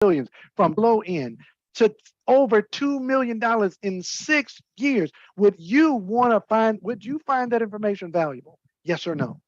millions from low end to over $2 million in 6 years. Would you find that information valuable? Yes or no?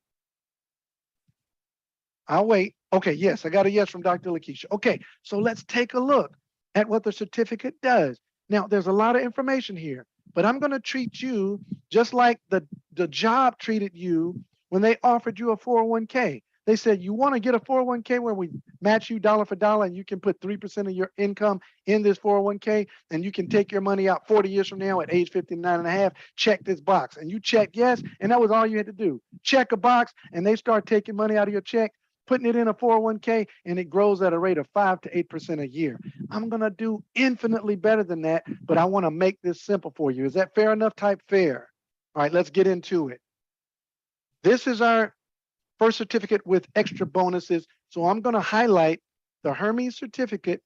I'll wait. Okay, yes, I got a yes from Dr. Lakeisha. Okay, so let's take a look at what the certificate does. Now, there's a lot of information here, but I'm going to treat you just like the job treated you when they offered you a 401k. They said, you want to get a 401k where we match you dollar for dollar and you can put 3% of your income in this 401k and you can take your money out 40 years from now at age 59 and a half, check this box. And you check yes, and that was all you had to do. Check a box, and they start taking money out of your check, putting it in a 401k, and it grows at a rate of 5 to 8% a year. I'm going to do infinitely better than that, but I want to make this simple for you. Is that fair enough? Type fair. All right, let's get into it. This is our first certificate with extra bonuses. So I'm going to highlight the Hermes certificate.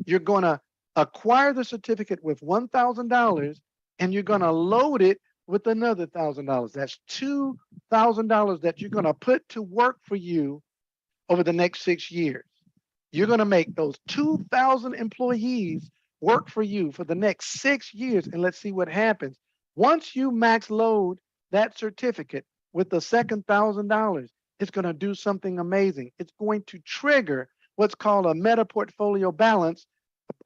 You're going to acquire the certificate with $1,000, and you're going to load it with another $1,000. That's $2,000 that you're going to put to work for you over the next 6 years. You're going to make those 2,000 employees work for you for the next 6 years, and let's see what happens. Once you max load that certificate with the second $1,000, it's going to do something amazing. It's going to trigger what's called a meta portfolio balance,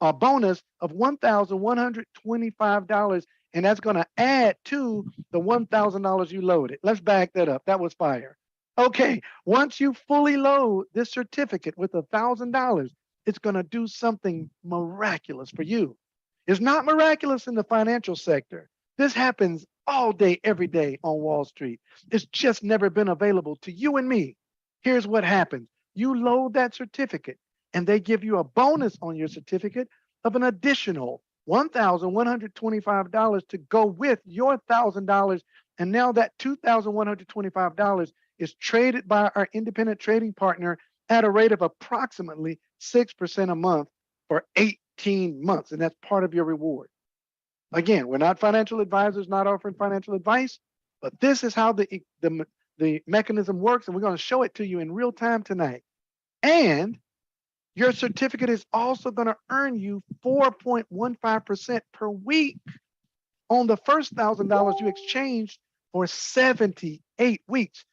a bonus of $1,125, and that's going to add to the $1,000 you loaded. Let's back that up. That was fire. Okay, once you fully load this certificate with $1,000, it's going to do something miraculous for you. It's not miraculous in the financial sector. This happens all day, every day on Wall Street. It's just never been available to you and me. Here's what happens. You load that certificate, and they give you a bonus on your certificate of an additional $1,125 to go with your $1,000. And now that $2,125 is traded by our independent trading partner at a rate of approximately 6% a month for 18 months. And that's part of your reward. Again, we're not financial advisors, not offering financial advice, but this is how the mechanism works, and we're going to show it to you in real time tonight. And your certificate is also going to earn you 4.15% per week on the first $1,000 you exchanged for 78 weeks.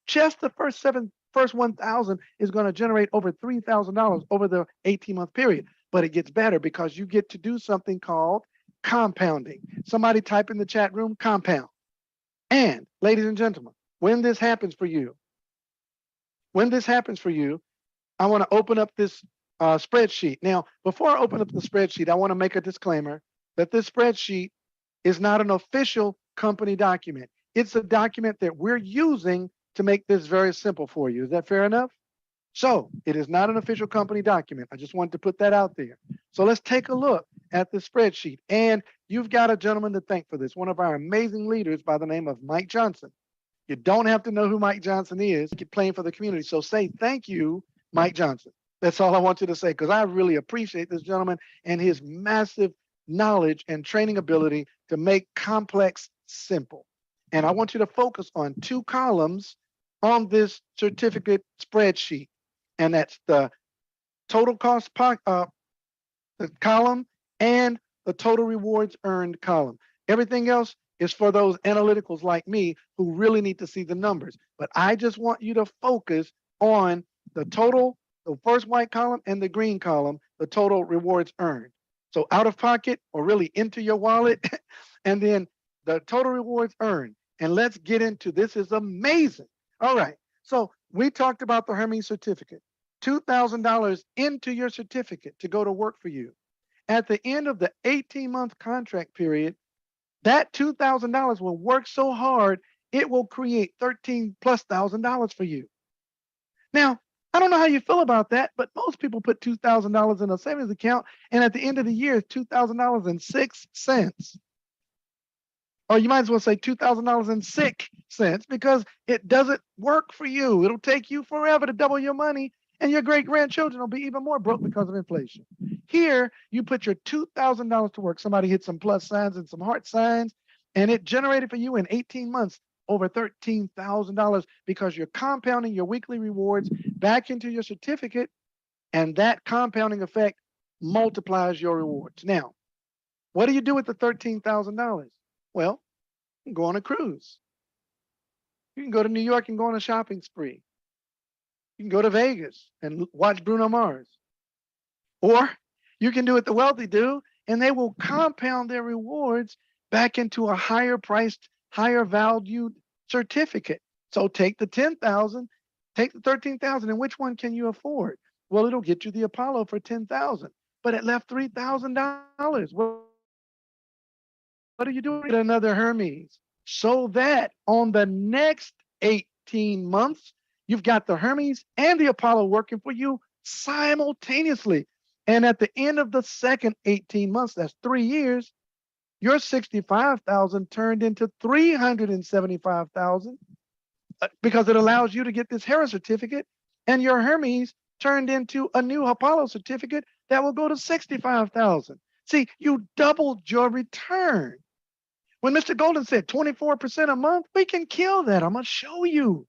Just the first 1,000 is going to generate over $3,000 over the 18-month period. But it gets better because you get to do something called compounding. Somebody type in the chat room, compound. And ladies and gentlemen, when this happens for you, I want to open up this spreadsheet. Now, before I open up the spreadsheet, I want to make a disclaimer that this spreadsheet is not an official company document. It's a document that we're using to make this very simple for you. Is that fair enough? So it is not an official company document. I just wanted to put that out there. So let's take a look at the spreadsheet. And you've got a gentleman to thank for this, one of our amazing leaders by the name of Mike Johnson. You don't have to know who Mike Johnson is. You're playing for the community. So say thank you, Mike Johnson. That's all I want you to say, because I really appreciate this gentleman and his massive knowledge and training ability to make complex simple. And I want you to focus on two columns on this certificate spreadsheet. And that's the total cost the column and the total rewards earned column. Everything else is for those analyticals like me who really need to see the numbers. But I just want you to focus on the total, the first white column and the green column, the total rewards earned. So out of pocket or really into your wallet, and then the total rewards earned. And let's get into this. Is amazing. All right. So we talked about the Hermes certificate. $2,000 into your certificate to go to work for you. At the end of the 18-month contract period, that $2,000 will work so hard, it will create $13,000+ for you. Now, I don't know how you feel about that, but most people put $2,000 in a savings account, and at the end of the year, it's $2,000.06. Or you might as well say $2,000.06 because it doesn't work for you. It'll take you forever to double your money, and your great-grandchildren will be even more broke because of inflation. Here, you put your $2,000 to work. Somebody hit some plus signs and some heart signs, and it generated for you in 18 months over $13,000 because you're compounding your weekly rewards back into your certificate, And that compounding effect multiplies your rewards. Now, what do you do with the $13,000? Well, you can go on a cruise. You can go to New York and go on a shopping spree. You can go to Vegas and watch Bruno Mars. Or you can do what the wealthy do, and they will compound their rewards back into a higher priced, higher valued certificate. So take the 10,000, take the 13,000, and which one can you afford? Well, it'll get you the Apollo for 10,000, but it left $3,000. What are you doing? Another Hermes, so that on the next 18 months, you've got the Hermes and the Apollo working for you simultaneously. And at the end of the second 18 months, that's 3 years, your 65,000 turned into 375,000 because it allows you to get this Hera certificate, and your Hermes turned into a new Apollo certificate that will go to 65,000. See, you doubled your return. When Mr. Golden said 24% a month, we can kill that. I'm going to show you.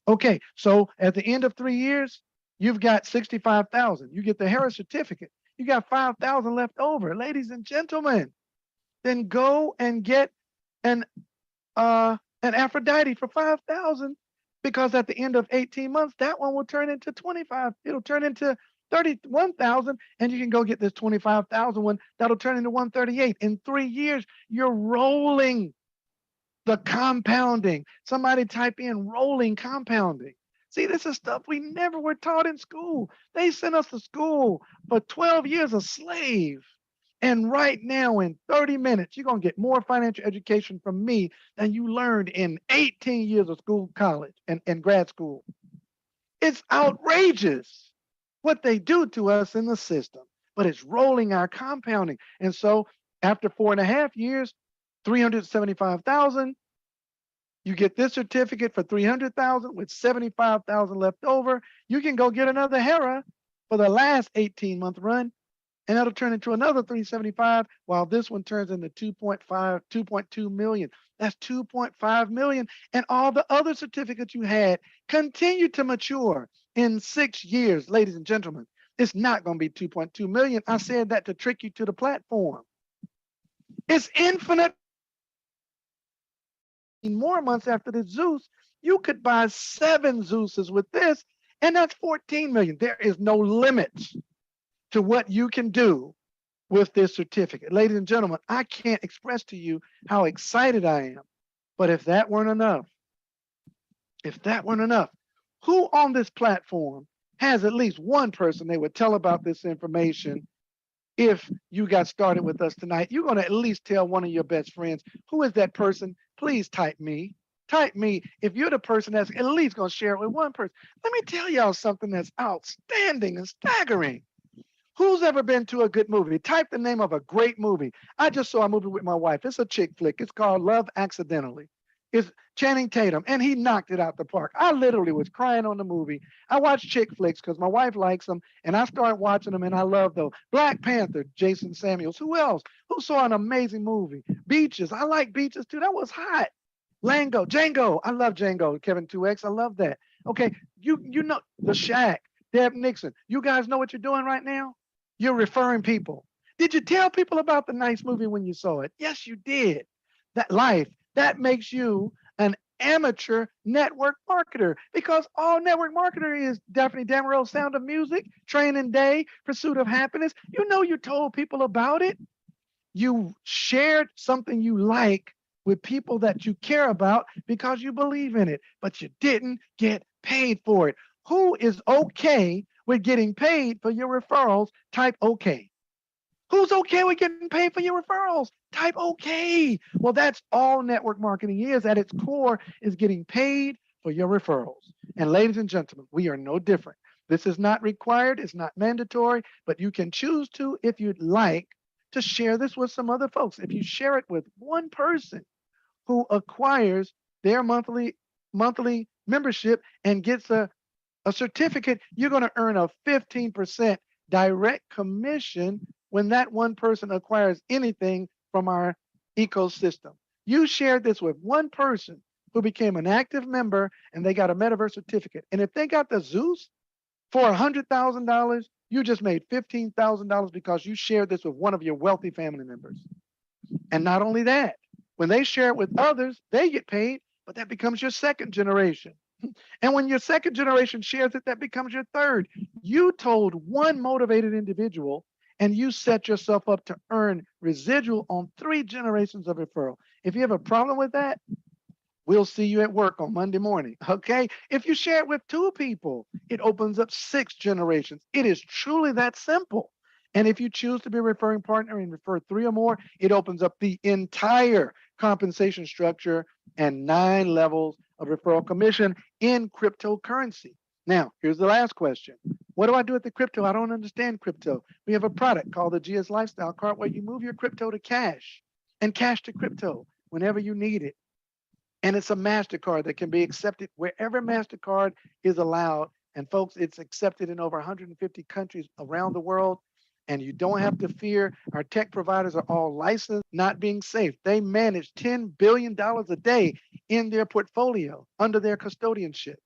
Okay, so at the end of 3 years, you've got 65,000. You get the Hera certificate. You got 5,000 left over. Ladies and gentlemen, then go and get an Aphrodite for 5,000, because at the end of 18 months, that one will turn into 25. It'll turn into 31,000, and you can go get this 25,000 one that'll turn into 138. In 3 years, you're rolling the compounding. Somebody type in rolling compounding. See, this is stuff we never were taught in school. They sent us to school for 12 years a slave. And right now, in 30 minutes, you're going to get more financial education from me than you learned in 18 years of school, college, and grad school. It's outrageous what they do to us in the system, but it's rolling our compounding. And so after 4.5 years, 375,000, you get this certificate for 300,000 with 75,000 left over. You can go get another Hera for the last 18-month run, and that'll turn into another 375, while this one turns into 2.2 million. That's 2.5 million. And all the other certificates you had continue to mature in 6 years. Ladies and gentlemen, it's not going to be 2.2 million. I said that to trick you to the platform. It's infinite. More months after the Zeus, you could buy 7 Zeuses with this, and that's 14 million. There is no limit to what you can do with this certificate. Ladies and gentlemen, I can't express to you how excited I am. But if that weren't enough, who on this platform has at least one person they would tell about this information? If you got started with us tonight, you're going to at least tell one of your best friends. Who is that person? Please type me. Type me if you're the person that's at least going to share it with one person. Let me tell y'all something that's outstanding and staggering. Who's ever been to a good movie? Type the name of a great movie. I just saw a movie with my wife. It's a chick flick. It's called Love Accidentally. It's Channing Tatum, and he knocked it out the park. I literally was crying on the movie. I watch chick flicks because my wife likes them, and I started watching them, and I love those. Black Panther, Jason Samuels. Who else? Who saw an amazing movie? Beaches. I like Beaches too. That was hot. Django. I love Django. Kevin 2X. I love that. Okay, you know The Shack. Deb Nixon. You guys know what you're doing right now? You're referring people. Did you tell people about the nice movie when you saw it? Yes, you did. That makes you an amateur network marketer, because all network marketer is Daphne Damero's Sound of Music, Training Day, Pursuit of Happiness. You know, you told people about it. You shared something you like with people that you care about because you believe in it, but you didn't get paid for it. Who is okay with getting paid for your referrals? Type okay. Who's okay with getting paid for your referrals? Type okay. Well, that's all network marketing is. At its core is getting paid for your referrals. And ladies and gentlemen, we are no different. This is not required. It's not mandatory, but you can choose to, if you'd like, to share this with some other folks. If you share it with one person who acquires their monthly membership and gets a certificate, you're going to earn a 15% direct commission when that one person acquires anything from our ecosystem. You shared this with one person who became an active member, and they got a metaverse certificate. And if they got the Zeus for $100,000, You just made $15,000 because you shared this with one of your wealthy family members. And not only that, when they share it with others, they get paid, but that becomes your second generation. And when your second generation shares it, that becomes your third. You told one motivated individual and you set yourself up to earn residual on 3 generations of referral. If you have a problem with that, we'll see you at work on Monday morning, okay? If you share it with 2 people, it opens up 6 generations. It is truly that simple. And if you choose to be a referring partner and refer 3 or more, it opens up the entire compensation structure and 9 levels of referral commission in cryptocurrency. Now, here's the last question. What do I do with the crypto? I don't understand crypto. We have a product called the GS Lifestyle Card where you move your crypto to cash and cash to crypto whenever you need it. And it's a MasterCard that can be accepted wherever MasterCard is allowed. And folks, it's accepted in over 150 countries around the world. And you don't have to fear. Our tech providers are all licensed, not being safe. They manage $10 billion a day in their portfolio under their custodianship.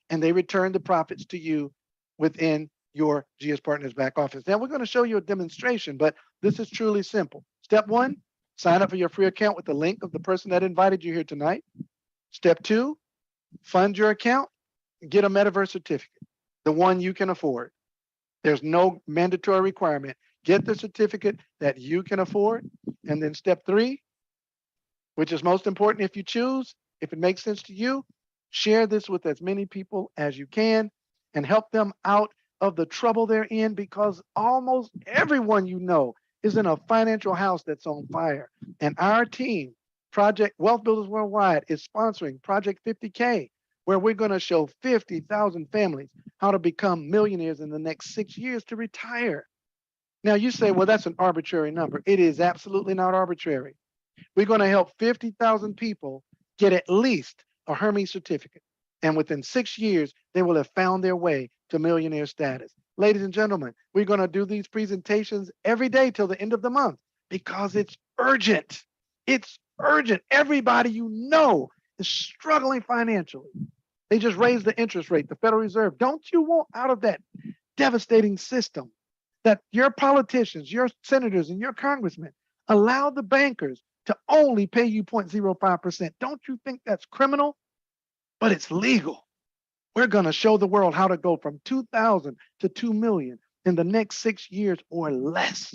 And they return the profits to you within your GS Partners back office. Now, we're going to show you a demonstration, but this is truly simple. Step 1, sign up for your free account with the link of the person that invited you here tonight. Step 2, fund your account, get a metaverse certificate, the one you can afford. There's no mandatory requirement. Get the certificate that you can afford. And then step 3, which is most important if you choose, if it makes sense to you, share this with as many people as you can and help them out of the trouble they're in, because almost everyone you know is in a financial house that's on fire. And our team, Project Wealth Builders Worldwide, is sponsoring Project 50K, where we're going to show 50,000 families how to become millionaires in the next 6 years to retire. Now you say, well, that's an arbitrary number. It is absolutely not arbitrary. We're going to help 50,000 people get at least a Hermes certificate. And within 6 years, they will have found their way to millionaire status. Ladies and gentlemen, we're going to do these presentations every day till the end of the month because it's urgent. It's urgent. Everybody you know is struggling financially. They just raised the interest rate, the Federal Reserve. Don't you want out of that devastating system that your politicians, your senators, and your congressmen allow the bankers to only pay you 0.05%? Don't you think that's criminal? But it's legal. We're going to show the world how to go from 2,000 to 2 million in the next 6 years or less.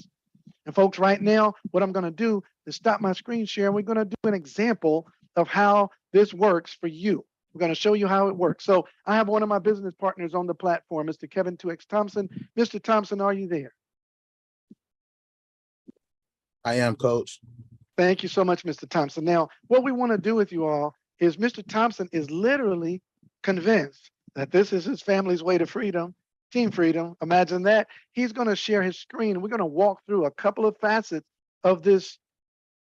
And folks, right now, what I'm going to do is stop my screen share. We're going to do an example of how this works for you. We're going to show you how it works. So I have one of my business partners on the platform, Mr. Kevin 2X Thompson. Mr. Thompson, are you there? I am, Coach. Thank you so much, Mr. Thompson. Now, what we want to do with you all is Mr. Thompson is literally convinced that this is his family's way to freedom, team freedom. Imagine that. He's going to share his screen. We're going to walk through a couple of facets of this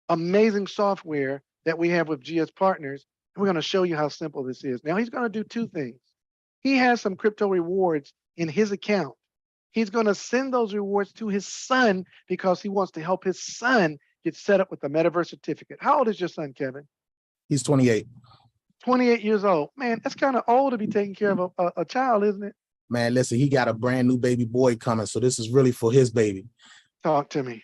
amazing software that we have with GS Partners. We're going to show you how simple this is. Now, he's going to do 2 things. He has some crypto rewards in his account. He's going to send those rewards to his son because he wants to help his son get set up with the metaverse certificate. How old is your son, Kevin? He's 28. 28 years old. Man, that's kind of old to be taking care of a child, isn't it? Man, listen, he got a brand new baby boy coming, so this is really for his baby. Talk to me.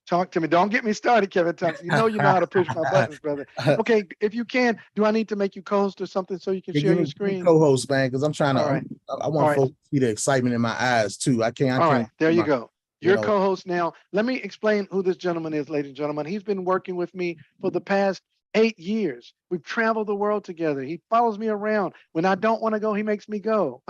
Talk to me. Don't get me started, Kevin Thompson. You know how to push my buttons, brother. Okay, if you can, do I need to make you co-host or something so you can share your screen? Co-host, man, because I'm trying to. Right. I want folks to see the excitement in my eyes too. I can't. All right, there you go. You're co-host now. Let me explain who this gentleman is, ladies and gentlemen. He's been working with me for the past 8 years. We've traveled the world together. He follows me around. When I don't want to go, he makes me go.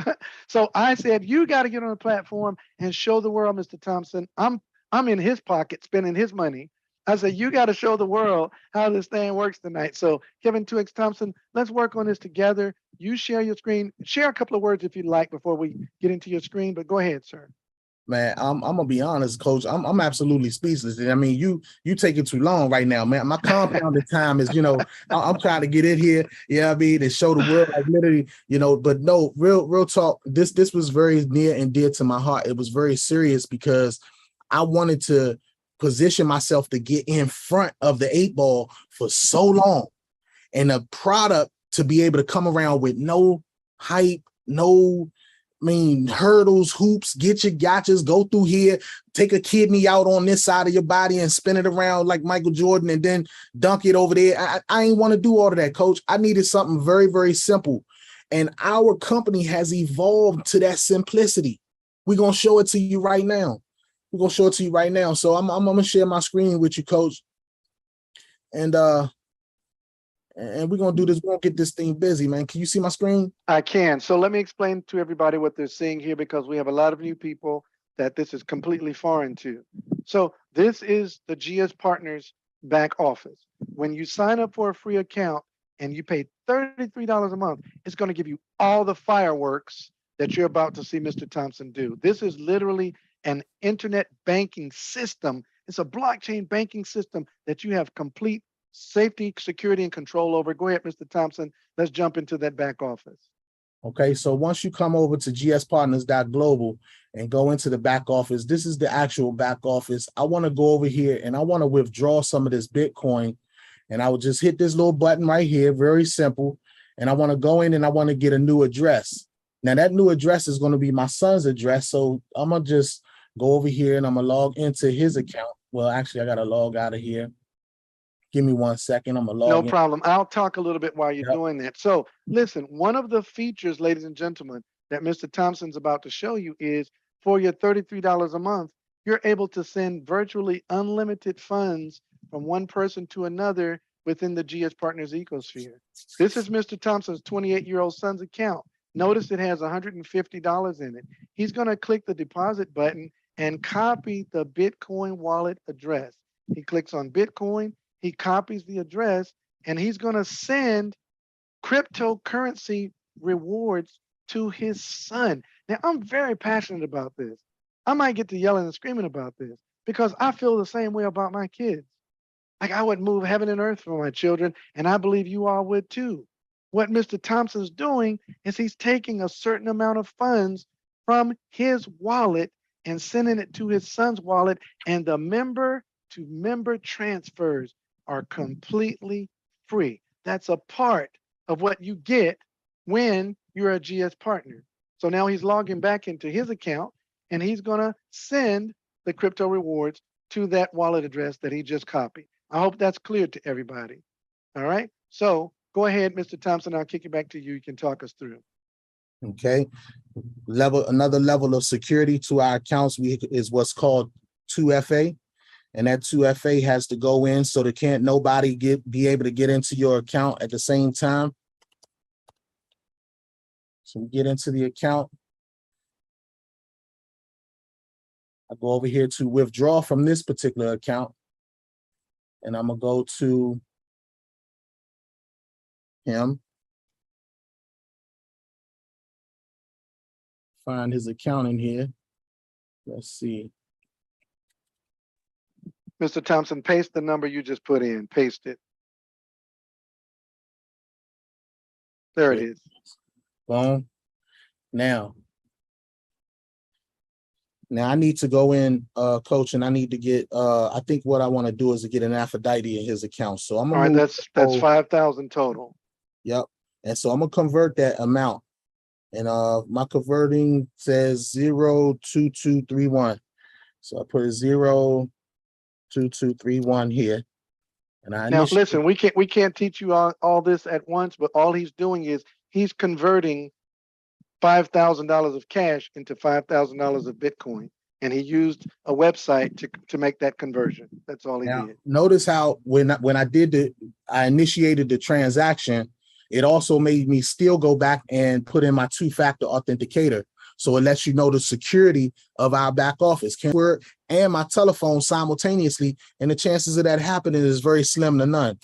So I said, you got to get on the platform and show the world, Mr. Thompson. I'm in his pocket spending his money. I said, you got to show the world how this thing works tonight. So Kevin 2X Thompson, let's work on this together. You share your screen. Share a couple of words if you'd like before we get into your screen, but go ahead, sir. Man, I'm gonna be honest, Coach. I'm absolutely speechless. I mean, you taking too long right now, man. My compounded time is, I'm trying to get in here. Yeah, I mean, and show the world, like literally, But no, real talk. This was very near and dear to my heart. It was very serious because I wanted to position myself to get in front of the 8 ball for so long, and a product to be able to come around with no hype, no hurdles, hoops, get your gotchas, go through here, take a kidney out on this side of your body and spin it around like Michael Jordan and then dunk it over there. I ain't want to do all of that, coach. I needed something very, very simple. And our company has evolved to that simplicity. We're going to show it to you right now. We're going to show it to you right now. So I'm going to share my screen with you, coach. And we're going to do this. We're going to get this thing busy, man. Can you see my screen? I can. So let me explain to everybody what they're seeing here, because we have a lot of new people that this is completely foreign to. So this is the GS Partners back office. When you sign up for a free account and you pay $33 a month, it's going to give you all the fireworks that you're about to see Mr. Thompson do. This is literally an internet banking system. It's a blockchain banking system that you have complete safety, security, and control over. Go ahead, Mr. Thompson. Let's jump into that back office. Okay, so once you come over to gspartners.global and go into the back office, this is the actual back office. I want to go over here and I want to withdraw some of this Bitcoin, and I will just hit this little button right here, very simple. And I want to go in and I want to get a new address. Now that new address is going to be my son's address. So I'm going to just go over here and I'm going to log into his account. Well, actually, I got to log out of here. Give me 1 second. I'm going to log in. No problem. I'll talk a little bit while you're doing that. So listen, one of the features, ladies and gentlemen, that Mr. Thompson's about to show you is for your $33 a month, you're able to send virtually unlimited funds from one person to another within the GS Partners ecosphere. This is Mr. Thompson's 28-year-old son's account. Notice it has $150 in it. He's going to click the deposit button and copy the Bitcoin wallet address. He clicks on Bitcoin. He copies the address, and he's going to send cryptocurrency rewards to his son. Now, I'm very passionate about this. I might get to yelling and screaming about this because I feel the same way about my kids. Like, I would move heaven and earth for my children, and I believe you all would too. What Mr. Thompson's doing is he's taking a certain amount of funds from his wallet and sending it to his son's wallet, and the member-to-member transfers are completely free. That's a part of what you get when you're a GS partner. So now he's logging back into his account and he's going to send the crypto rewards to that wallet address that he just copied. I hope that's clear to everybody. All right. So go ahead, Mr. Thompson. I'll kick it back to you. You can talk us through. Okay. Another level of security to our accounts is what's called 2FA. And that 2FA has to go in so that can't nobody be able to get into your account at the same time. So we get into the account. I go over here to withdraw from this particular account. And I'm going to go to him. Find his account in here. Let's see. Mr. Thompson, paste the number you just put in. Paste it. There it is. Boom. Now I need to go in, coach, and I need to get, I think what I want to do is to get an Aphrodite in his account. So I'm going to All right, that's 5,000 total. Yep. And so I'm going to convert that amount. And my converting says 02231. So I put a 02231 here. And now listen, we can't teach you all this at once, but all he's doing is he's converting $5,000 of cash into $5,000 of Bitcoin. And he used a website to make that conversion. That's all he did. Notice how when I initiated the transaction, it also made me still go back and put in my two-factor authenticator. So it lets you know the security of our back office can work and my telephone simultaneously. And the chances of that happening is very slim to none.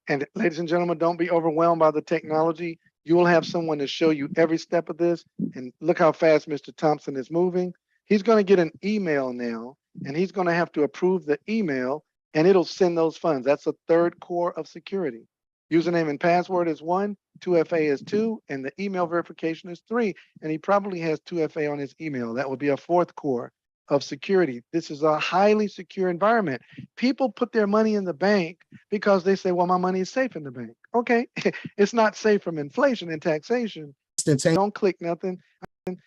And ladies and gentlemen, don't be overwhelmed by the technology. You will have someone to show you every step of this. And look how fast Mr. Thompson is moving. He's going to get an email now, and he's going to have to approve the email, and it'll send those funds. That's a third core of security. Username and password is 1, 2FA is 2, and the email verification is 3. And he probably has 2FA on his email. That would be a fourth core of security. This is a highly secure environment. People put their money in the bank because they say, well, my money is safe in the bank. Okay, it's not safe from inflation and taxation. Instantaneous. Don't click nothing. And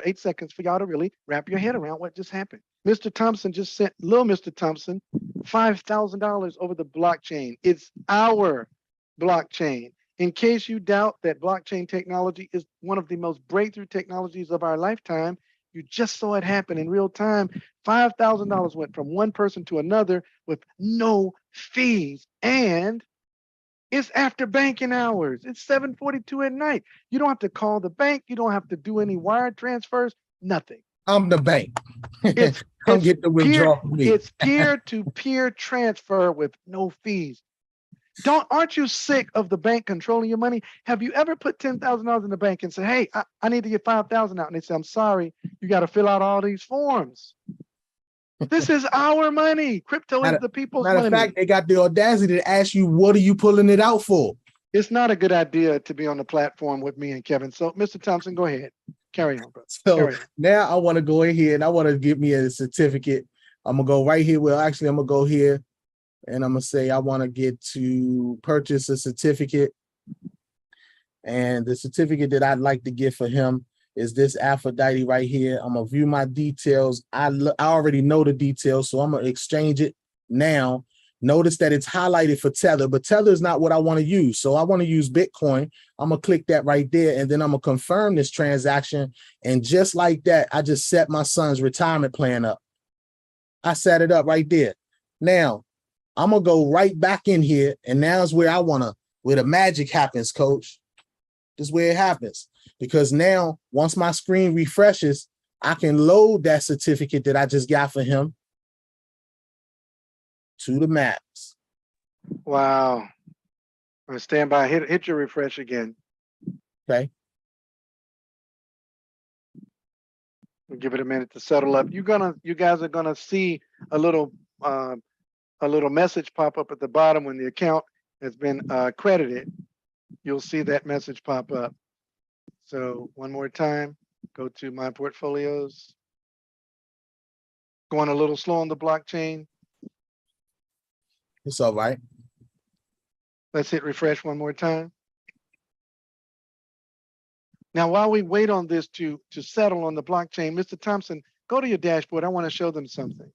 8 seconds for y'all to really wrap your head around what just happened. Mr. Thompson just sent little Mr. Thompson $5,000 over the blockchain. It's our blockchain. In case you doubt that blockchain technology is one of the most breakthrough technologies of our lifetime, you just saw it happen in real time. $5,000 went from one person to another with no fees. And it's after banking hours. It's 7:42 at night. You don't have to call the bank. You don't have to do any wire transfers, nothing. I'm the bank. It's Come it's get the withdrawal from me. it's peer-to-peer transfer with no fees. Aren't you sick of the bank controlling your money? Have you ever put $10,000 in the bank and said, hey, I need to get 5,000 out? And they say, I'm sorry, you got to fill out all these forms. This is our money. Crypto is the people's Matter money. of fact, they got the audacity to ask you, what are you pulling it out for? It's not a good idea to be on the platform with me and Kevin. So, Mr. Thompson, go ahead. Carry on, bro. So Carry on. now I want to go in here and I want to give me a certificate. I'm going to go right here. Well, actually, I'm going to go here and I'm going to say I want to get to purchase a certificate. And the certificate that I'd like to get for him is this Aphrodite right here. I'm going to view my details. I already know the details, so I'm going to exchange it now. Notice that it's highlighted for Tether, but Tether is not what I want to use. So I want to use Bitcoin. I'm going to click that right there, and then I'm going to confirm this transaction. And just like that, I just set my son's retirement plan up. I set it up right there. Now, I'm going to go right back in here, and now is where I want to, where the magic happens, coach. This is where it happens. Because now, once my screen refreshes, I can load that certificate that I just got for him to the max. Wow. All right, stand by. Hit your refresh again. Okay. We'll give it a minute to settle up. You guys are gonna see a little message pop up at the bottom when the account has been credited. You'll see that message pop up. So one more time, go to my portfolios. Going a little slow on the blockchain. It's all right. Let's hit refresh one more time. Now, while we wait on this to settle on the blockchain, Mr. Thompson, go to your dashboard. I want to show them something.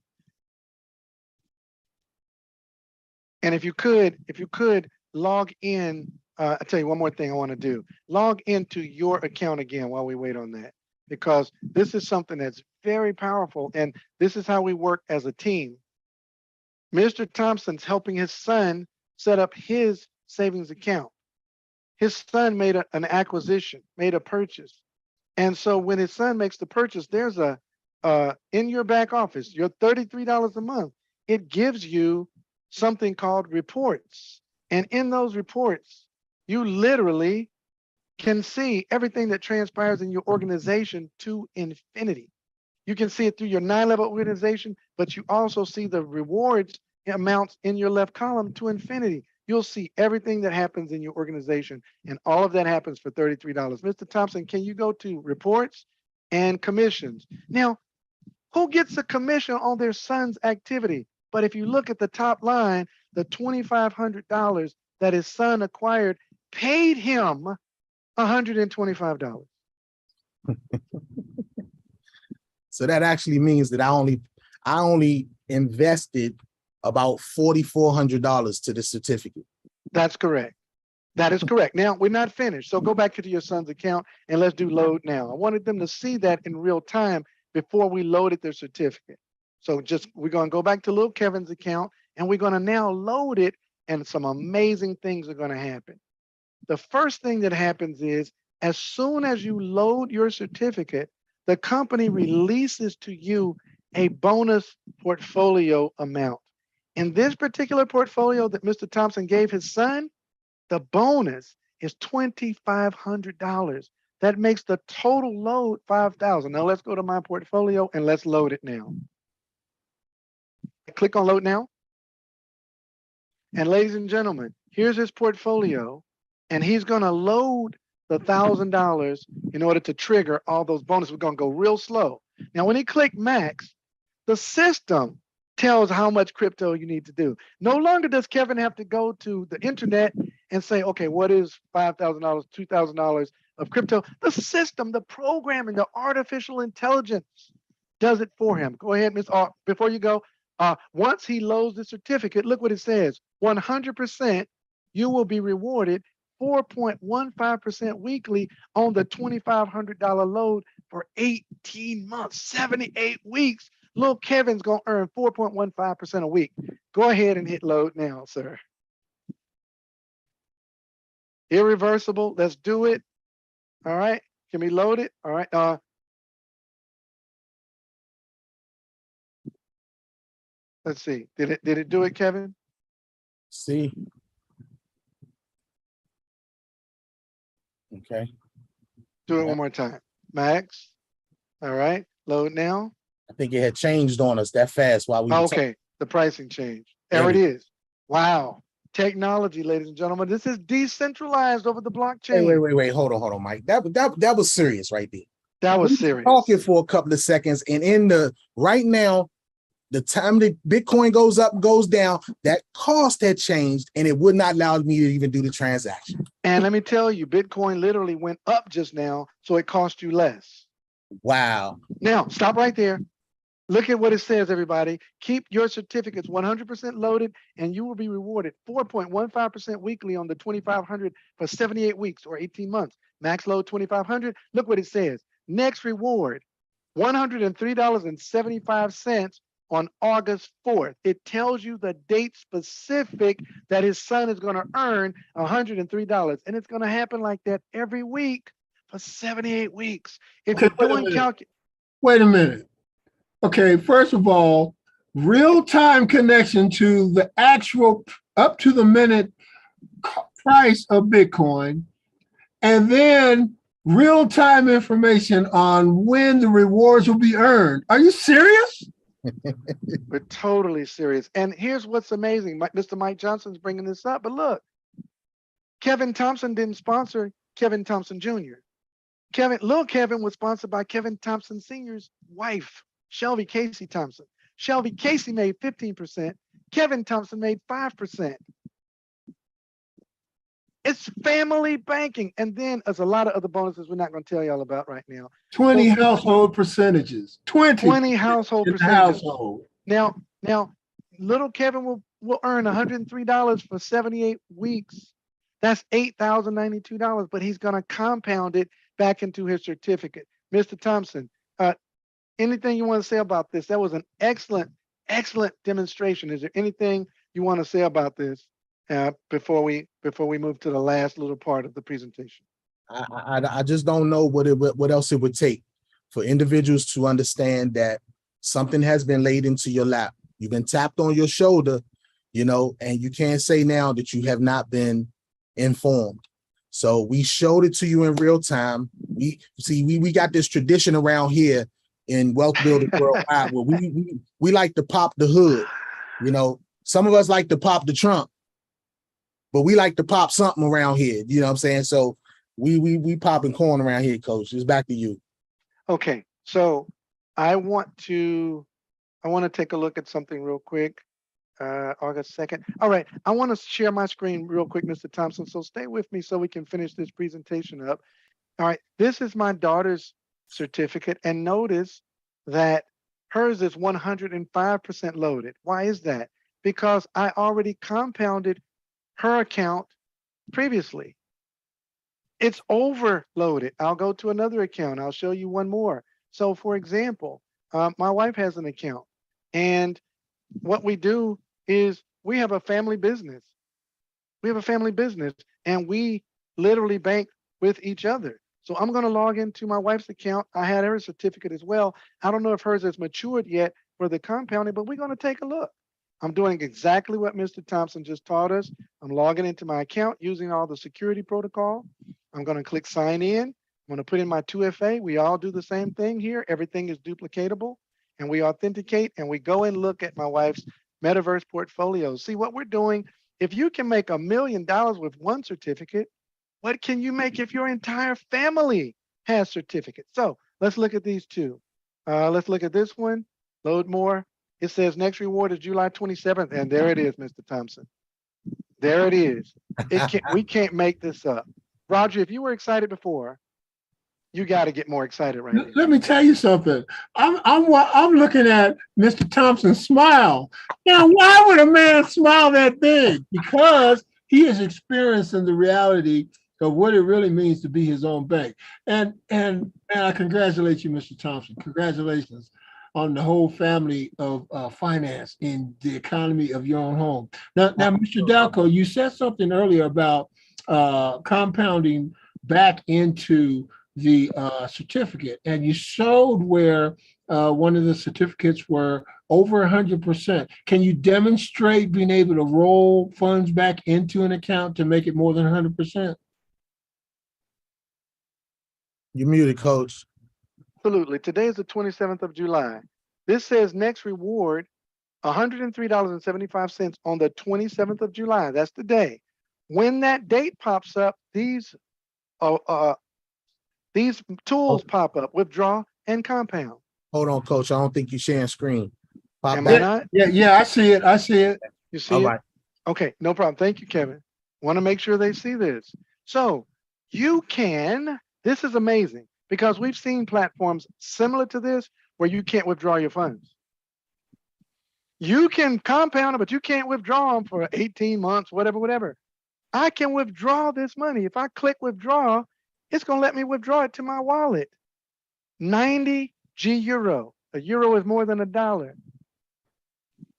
And if you could log in, I'll tell you one more thing I want to do. Log into your account again while we wait on that, because this is something that's very powerful. And this is how we work as a team. Mr. Thompson's helping his son set up his savings account. His son made an acquisition, made a purchase. And so when his son makes the purchase, there's in your back office, your $33 a month, it gives you something called reports. And in those reports, you literally can see everything that transpires in your organization to infinity. You can see it through your 9-level organization, but you also see the rewards amounts in your left column to infinity. You'll see everything that happens in your organization, and all of that happens for $33. Mr. Thompson, can you go to reports and commissions? Now, who gets a commission on their son's activity? But if you look at the top line, the $2,500 that his son acquired paid him $125. So that actually means that I only invested about $4,400 to the certificate. That's correct. That is correct. Now, we're not finished. So go back to your son's account and let's do load now. I wanted them to see that in real time before we loaded their certificate. So we're going to go back to little Kevin's account and we're going to now load it, and some amazing things are going to happen. The first thing that happens is, as soon as you load your certificate, the company releases to you a bonus portfolio amount. In this particular portfolio that Mr. Thompson gave his son, the bonus is $2,500. That makes the total load $5,000. Now let's go to my portfolio and let's load it now. Click on load now. And ladies and gentlemen, here's his portfolio, and he's going to load the $1,000 in order to trigger all those bonuses. We're going to go real slow. Now, when he clicked max, the system tells how much crypto you need to do. No longer does Kevin have to go to the internet and say, okay, what is $5,000, $2,000 of crypto? The system, the programming, the artificial intelligence does it for him. Go ahead, Miss. Before you go, once he loads the certificate, look what it says: 100%, you will be rewarded 4.15% weekly on the $2,500 load for 18 months, 78 weeks. Little Kevin's gonna earn 4.15% a week. Go ahead and hit load now, sir. Irreversible. Let's do it. All right. Can we load it? All right. Let's see. Did it do it, Kevin? See. Okay. Do it Yeah. one more time. Max. All right. Load now. I think it had changed on us that fast while we were Okay. The pricing changed. There There it we is. Wow. Technology, ladies and gentlemen. This is decentralized over the blockchain. Wait. Hold on, Mike. That was serious right there. That was We serious. talking for a couple of seconds, and in the right now, the time that Bitcoin goes up, goes down, that cost had changed, and it would not allow me to even do the transaction. And let me tell you, Bitcoin literally went up just now, so it cost you less. Wow. Now, stop right there. Look at what it says, everybody. Keep your certificates 100% loaded, and you will be rewarded 4.15% weekly on the 2,500 for 78 weeks or 18 months. Max load 2,500. Look what it says. Next reward, $103.75 on August 4th. It tells you the date specific that his son is going to earn $103, and it's going to happen like that every week for 78 weeks. If you're doing wait a minute. Okay, first of all, real-time connection to the actual up to the minute price of Bitcoin, and then real-time information on when the rewards will be earned. Are you serious? We're totally serious. And here's what's amazing. Mr. Mike Johnson's bringing this up, but look, Kevin Thompson didn't sponsor Kevin Thompson Jr. Little Kevin was sponsored by Kevin Thompson Sr.'s wife, Shelby Casey Thompson. Shelby Casey made 15%. Kevin Thompson made 5%. It's family banking. And then there's a lot of other bonuses we're not going to tell y'all about right now. 20 household percentages. 20 household percentages. Household. Now, little Kevin will earn $103 for 78 weeks. That's $8,092, but he's going to compound it back into his certificate. Mr. Thompson, anything you want to say about this? That was an excellent demonstration. Is there anything you want to say about this before we move to the last little part of the presentation? I just don't know what else it would take for individuals to understand that something has been laid into your lap. You've been tapped on your shoulder, and you can't say now that you have not been informed. So we showed it to you in real time. We got this tradition around here in Wealth Building Worldwide where we like to pop the hood. Some of us like to pop the trunk, but we like to pop something around here. You know what I'm saying? So we popping corn around here, Coach. It's back to you. Okay, so I want to take a look at something real quick. August 2nd. All right, I want to share my screen real quick, Mr. Thompson. So stay with me so we can finish this presentation up. All right, this is my daughter's certificate, and notice that hers is 105% loaded. Why is that? Because I already compounded her account previously. It's overloaded. I'll go to another account. I'll show you one more. So for example, my wife has an account, and what we do is we have a family business. And we literally bank with each other. So I'm going to log into my wife's account. I had her certificate as well. I don't know if hers has matured yet for the compounding, but we're going to take a look. I'm doing exactly what Mr. Thompson just taught us. I'm logging into my account using all the security protocol. I'm going to click sign in. I'm going to put in my 2FA. We all do the same thing here. Everything is duplicatable, and we authenticate, and we go and look at my wife's metaverse portfolio. See what we're doing. If you can make $1 million with one certificate, what can you make if your entire family has certificates? So let's look at these two. Let's look at this one. Load more. It says next reward is July 27th, and there it is, Mr. Thompson. There it is. We can't make this up. Roger, if you were excited before, you got to get more excited right now. Let me tell you something. I'm looking at Mr. Thompson's smile. Now, why would a man smile that big? Because he is experiencing the reality of what it really means to be his own bank. And I congratulate you, Mr. Thompson. Congratulations on the whole family of finance in the economy of your own home. Now, Mr. Dalco, you said something earlier about compounding back into the certificate, and you showed where one of the certificates were over 100%. Can you demonstrate being able to roll funds back into an account to make it more than 100%? You're muted, Coach. Absolutely. Today is the 27th of July. This says next reward, $103.75 on the 27th of July. That's the day. When that date pops up, these tools pop up: withdraw and compound. Hold on, Coach. I don't think you're sharing screen. Pop Am back. I not? Yeah, I see it. You see All it? right. Okay, no problem. Thank you, Kevin. Want to make sure they see this. So you can, this is amazing because we've seen platforms similar to this where you can't withdraw your funds. You can compound it, but you can't withdraw them for 18 months, whatever. I can withdraw this money. If I click withdraw, it's going to let me withdraw it to my wallet. 90 G-Euro. A euro is more than $1.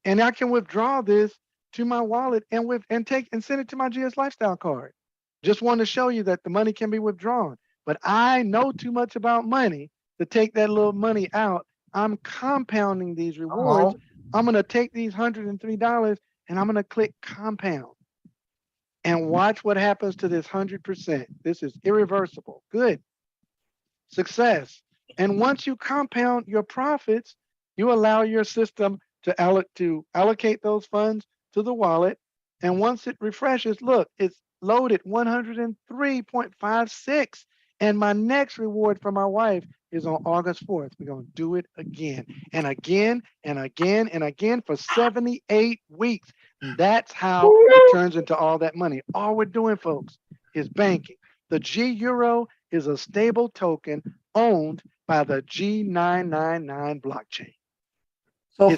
And I can withdraw this to my wallet and send it to my GS Lifestyle card. Just want to show you that the money can be withdrawn. But I know too much about money to take that little money out. I'm compounding these rewards. I'm going to take these $103 and I'm going to click compound. And watch what happens to this 100%. This is irreversible. Good. Success. And once you compound your profits, you allow your system to allocate those funds to the wallet. And once it refreshes, look, it's loaded 103.56. And my next reward for my wife is on August 4th. We're going to do it again and again and again and again for 78 weeks. And that's how it turns into all that money. All we're doing, folks, is banking. The G-Euro is a stable token owned by the G999 blockchain. So,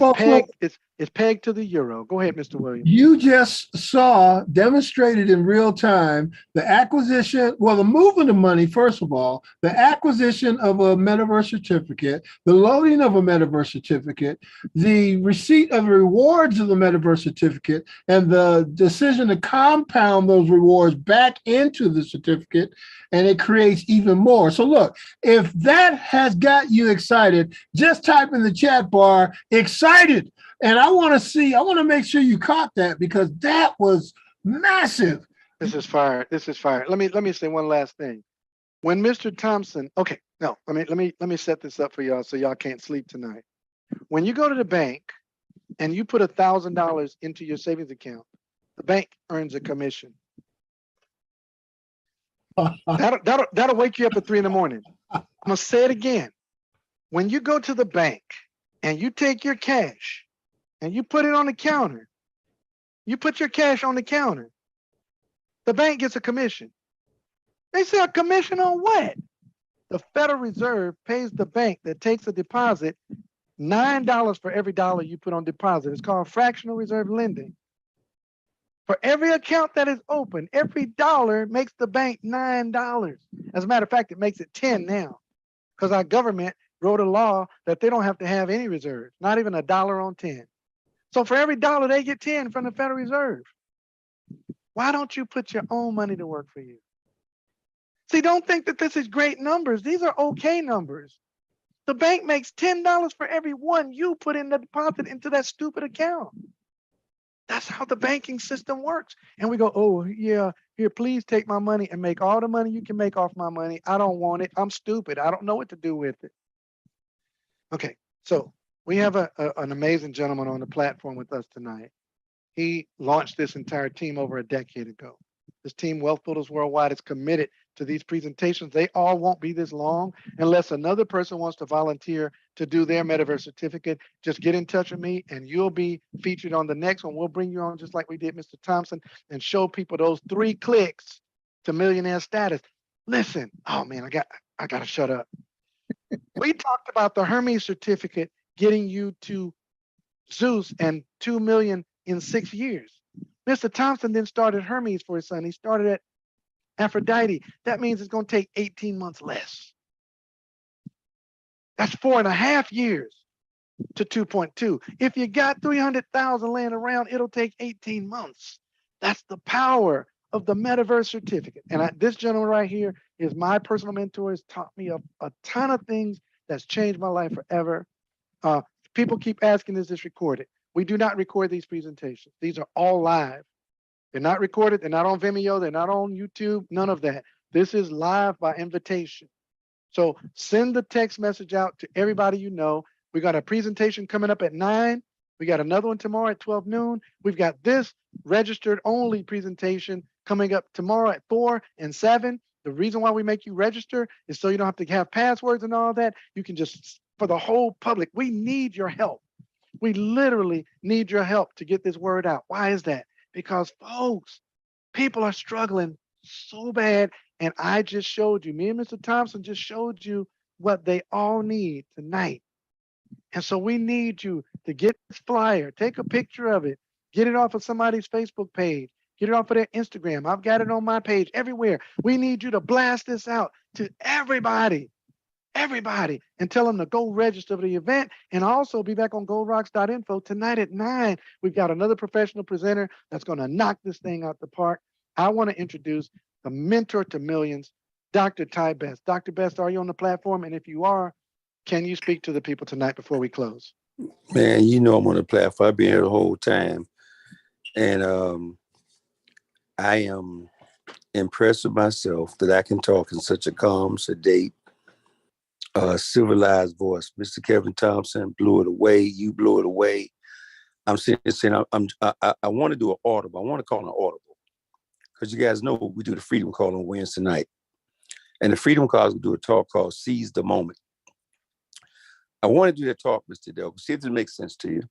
It's pegged to the euro. Go ahead, Mr. Williams. You just saw demonstrated in real time the acquisition, well, the movement of money, first of all, the acquisition of a metaverse certificate, the loading of a metaverse certificate, the receipt of the rewards of the metaverse certificate, and the decision to compound those rewards back into the certificate, and it creates even more. So look, if that has got you excited, just type in the chat bar, excited. And I want to make sure you caught that because that was massive. This is fire. Let me say one last thing. When Mr. Thompson, okay, no, let me set this up for y'all so y'all can't sleep tonight. When you go to the bank and you put $1,000 into your savings account, the bank earns a commission. That'll wake you up at 3 in the morning. I'm gonna say it again. When you go to the bank and you take your cash and you put it on the counter, you put your cash on the counter, the bank gets a commission. They say a commission on what? The Federal Reserve pays the bank that takes a deposit $9 for every dollar you put on deposit. It's called fractional reserve lending. For every account that is open, every dollar makes the bank $9. As a matter of fact, it makes it 10 now because our government wrote a law that they don't have to have any reserves, not even $1 on 10. So for every dollar, they get 10 from the Federal Reserve. Why don't you put your own money to work for you? See, don't think that this is great numbers. These are okay numbers. The bank makes $10 for every one you put in the deposit into that stupid account. That's how the banking system works. And we go, oh, yeah, here, please take my money and make all the money you can make off my money. I don't want it. I'm stupid. I don't know what to do with it. Okay, so we have an amazing gentleman on the platform with us tonight. He launched this entire team over a decade ago. This team, Wealth Builders Worldwide, is committed to these presentations. They all won't be this long unless another person wants to volunteer to do their metaverse certificate. Just get in touch with me and you'll be featured on the next one. We'll bring you on just like we did Mr. Thompson and show people those 3 clicks to millionaire status. Listen, oh man, I gotta shut up. We talked about the Hermes certificate getting you to Zeus and 2 million in 6 years. Mr. Thompson then started Hermes for his son. He started at Aphrodite. That means it's going to take 18 months less. That's 4.5 years to 2.2. If you got 300,000 laying around, it'll take 18 months. That's the power of the metaverse certificate. And this gentleman right here is my personal mentor. Has taught me a ton of things that's changed my life forever. People keep asking, is this recorded? We do not record these presentations. These are all live. They're not recorded. They're not on Vimeo. They're not on YouTube. None of that. This is live by invitation. So send the text message out to everybody you know. We got a presentation coming up at 9. We got another one tomorrow at 12 noon. We've got this registered only presentation coming up tomorrow at 4 and 7. The reason why we make you register is so you don't have to have passwords and all that. You can just, for the whole public, we need your help. We literally need your help to get this word out. Why is that? Because folks, people are struggling so bad. And I just showed you, me and Mr. Thompson just showed you what they all need tonight. And so we need you to get this flyer, take a picture of it, get it off of somebody's Facebook page, get it off of their Instagram. I've got it on my page everywhere. We need you to blast this out to everybody, and tell them to go register for the event. And also be back on goldrocks.info tonight at 9. We've got another professional presenter that's going to knock this thing out the park. I want to introduce the mentor to millions, Dr. Ty Best. Dr. Best, are you on the platform? And if you are, can you speak to the people tonight before we close? Man, you know I'm on the platform. I've been here the whole time. And I am impressed with myself that I can talk in such a calm, sedate, civilized voice. Mr. Kevin Thompson blew it away. You blew it away. I'm saying I want to do an audible. I want to call an audible because you guys know we do the Freedom Call on Wednesday night. And the Freedom Call, we do a talk called Seize the Moment. I want to do that talk, Mr. Del, see if it makes sense to you.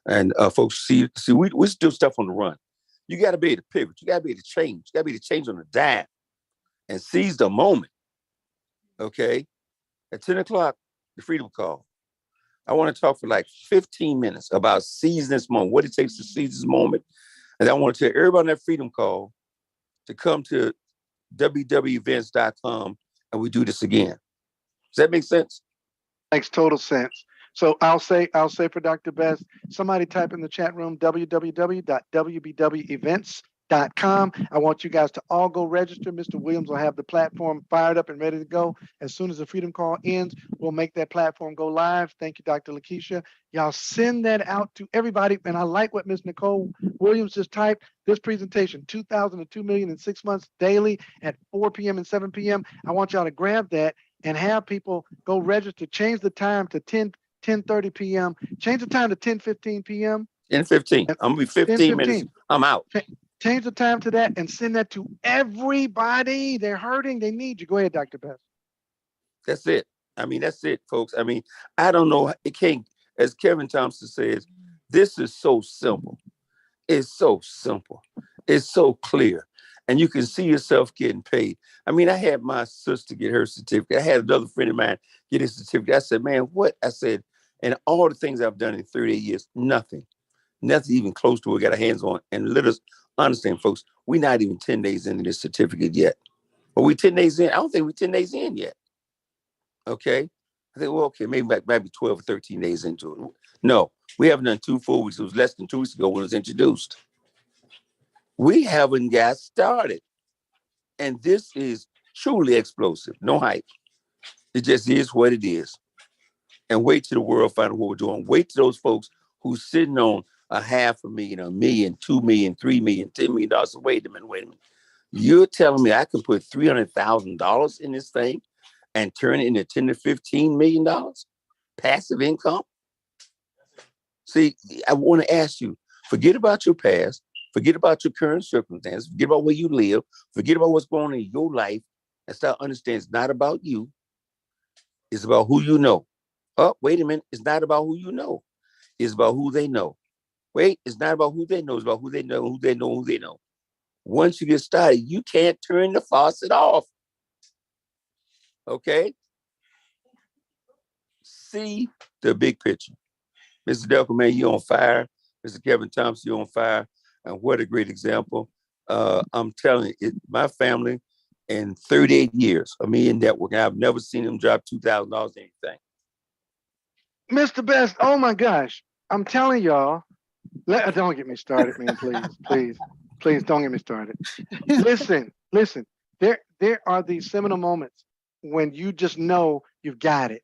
And folks, see, we do stuff on the run. You got to be able to pivot. You got to be able to change. You got to be able to change on the dime and seize the moment. Okay? At 10 o'clock, the Freedom Call. I want to talk for like 15 minutes about seizing this moment, what it takes to seize this moment. And I want to tell everybody on that Freedom Call to come to www.events.com and we do this again. Does that make sense? Makes total sense. So I'll say for Dr. Best, somebody type in the chat room, www.wbwevents.com. I want you guys to all go register. Mr. Williams will have the platform fired up and ready to go. As soon as the Freedom Call ends, we'll make that platform go live. Thank you, Dr. Lakeisha. Y'all send that out to everybody. And I like what Ms. Nicole Williams just typed. This presentation, 2,000 to 2 million in 6 months daily at 4 p.m. and 7 p.m. I want y'all to grab that and have people go register. Change the time to 10:30 p.m. Change the time to 10:15 p.m. 10:15. I'm going to be 15 minutes. I'm out. Change the time to that and send that to everybody. They're hurting. They need you. Go ahead, Dr. Best. That's it. I mean, that's it, folks. I mean, I don't know. It can't, as Kevin Thompson says, this is so simple. It's so simple. It's so clear. And you can see yourself getting paid. I mean, I had my sister get her certificate. I had another friend of mine get his certificate. I said, man, what? I said, and all the things I've done in 38 years, nothing even close to what we got our hands on. And let us understand, folks, we're not even 10 days into this certificate yet. But we 10 days in. I don't think we're 10 days in yet. Okay. I think, well, okay, maybe 12 or 13 days into it. No, we haven't done 2 full weeks. It was less than 2 weeks ago when it was introduced. We haven't got started. And this is truly explosive. No hype. It just is what it is. And wait till the world find out what we're doing. Wait till those folks who's sitting on $500,000, $1 million, $2 million, $3 million, $10 million. So wait a minute. You're telling me I can put $300,000 in this thing and turn it into $10 to $15 million passive income? See, I want to ask you, forget about your past. Forget about your current circumstances. Forget about where you live. Forget about what's going on in your life. and start understanding it's not about you. It's about who you know. Oh, wait a minute. It's not about who you know. It's about who they know. Wait, it's not about who they know. It's about who they know, who they know, who they know. Once you get started, you can't turn the faucet off. Okay? See the big picture. Mr. Delco, man, you on fire. Mr. Kevin Thompson, you on fire. And what a great example. I'm telling you, my family in 38 years of me in networking, I've never seen them drop $2,000 anything. Mr. Best, oh my gosh. I'm telling y'all, don't get me started, man, please don't get me started. Listen, there are these seminal moments when you just know you've got it.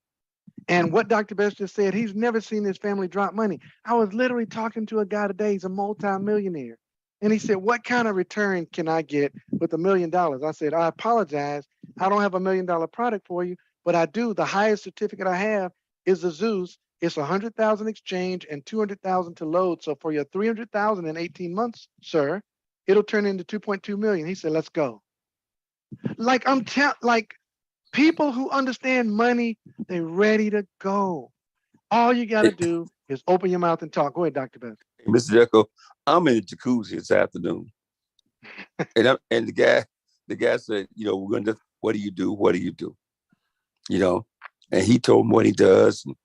And what Dr. Best just said, he's never seen his family drop money. I was literally talking to a guy today, he's a multi-millionaire. And he said, what kind of return can I get with $1 million? I said, I apologize. I don't have $1 million product for you, but I do. The highest certificate I have is the Zeus. It's 100,000 exchange and 200,000 to load. So for your 300,000 in 18 months, sir, it'll turn into 2.2 million. He said, let's go. Like people who understand money, they're ready to go. All you got to do is open your mouth and talk. Go ahead, Dr. Best. Hey, Mr. Jekyll, I'm in the jacuzzi this afternoon. and the guy said, what do you do? What do you do? And he told him what he does. And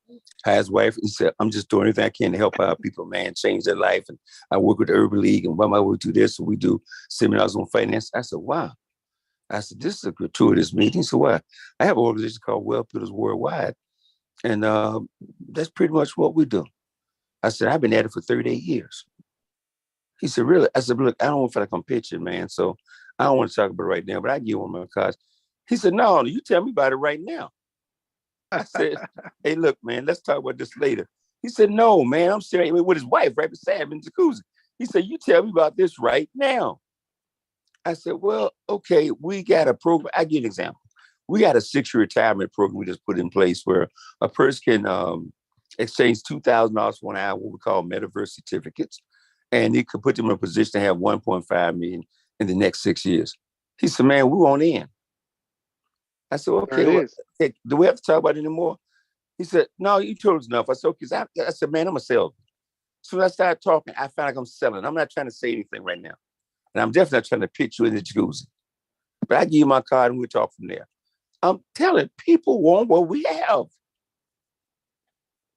his wife, he said, I'm just doing everything I can to help out people, man, change their life. And I work with the Urban League, and we do this, and we do seminars on finance. I said, wow. I said, this is a gratuitous meeting. So what? I have an organization called Wealth Builders Worldwide. And that's pretty much what we do. I said, I've been at it for 38 years. He said, really? I said, look, I don't feel like I'm pitching, man. So I don't want to talk about it right now, but I give one of my cards. He said, no, you tell me about it right now. I said, hey, look, man, let's talk about this later. He said, no, man, I'm serious. With his wife right beside him in the jacuzzi. He said, you tell me about this right now. I said, well, okay, we got a program. I give you an example. We got a 6-year retirement program we just put in place where a person can exchange $2,000 for an hour, what we call metaverse certificates, and it could put them in a position to have 1.5 million in the next 6 years. He said, man, we want in. I said, okay, do we have to talk about it anymore? He said, no, you told us enough. I said, okay. I said, man, I'm a salesman. So when I started talking, I found like I'm selling. I'm not trying to say anything right now. And I'm definitely not trying to pitch you in the jacuzzi. But I give you my card and we'll talk from there. I'm telling people want what we have.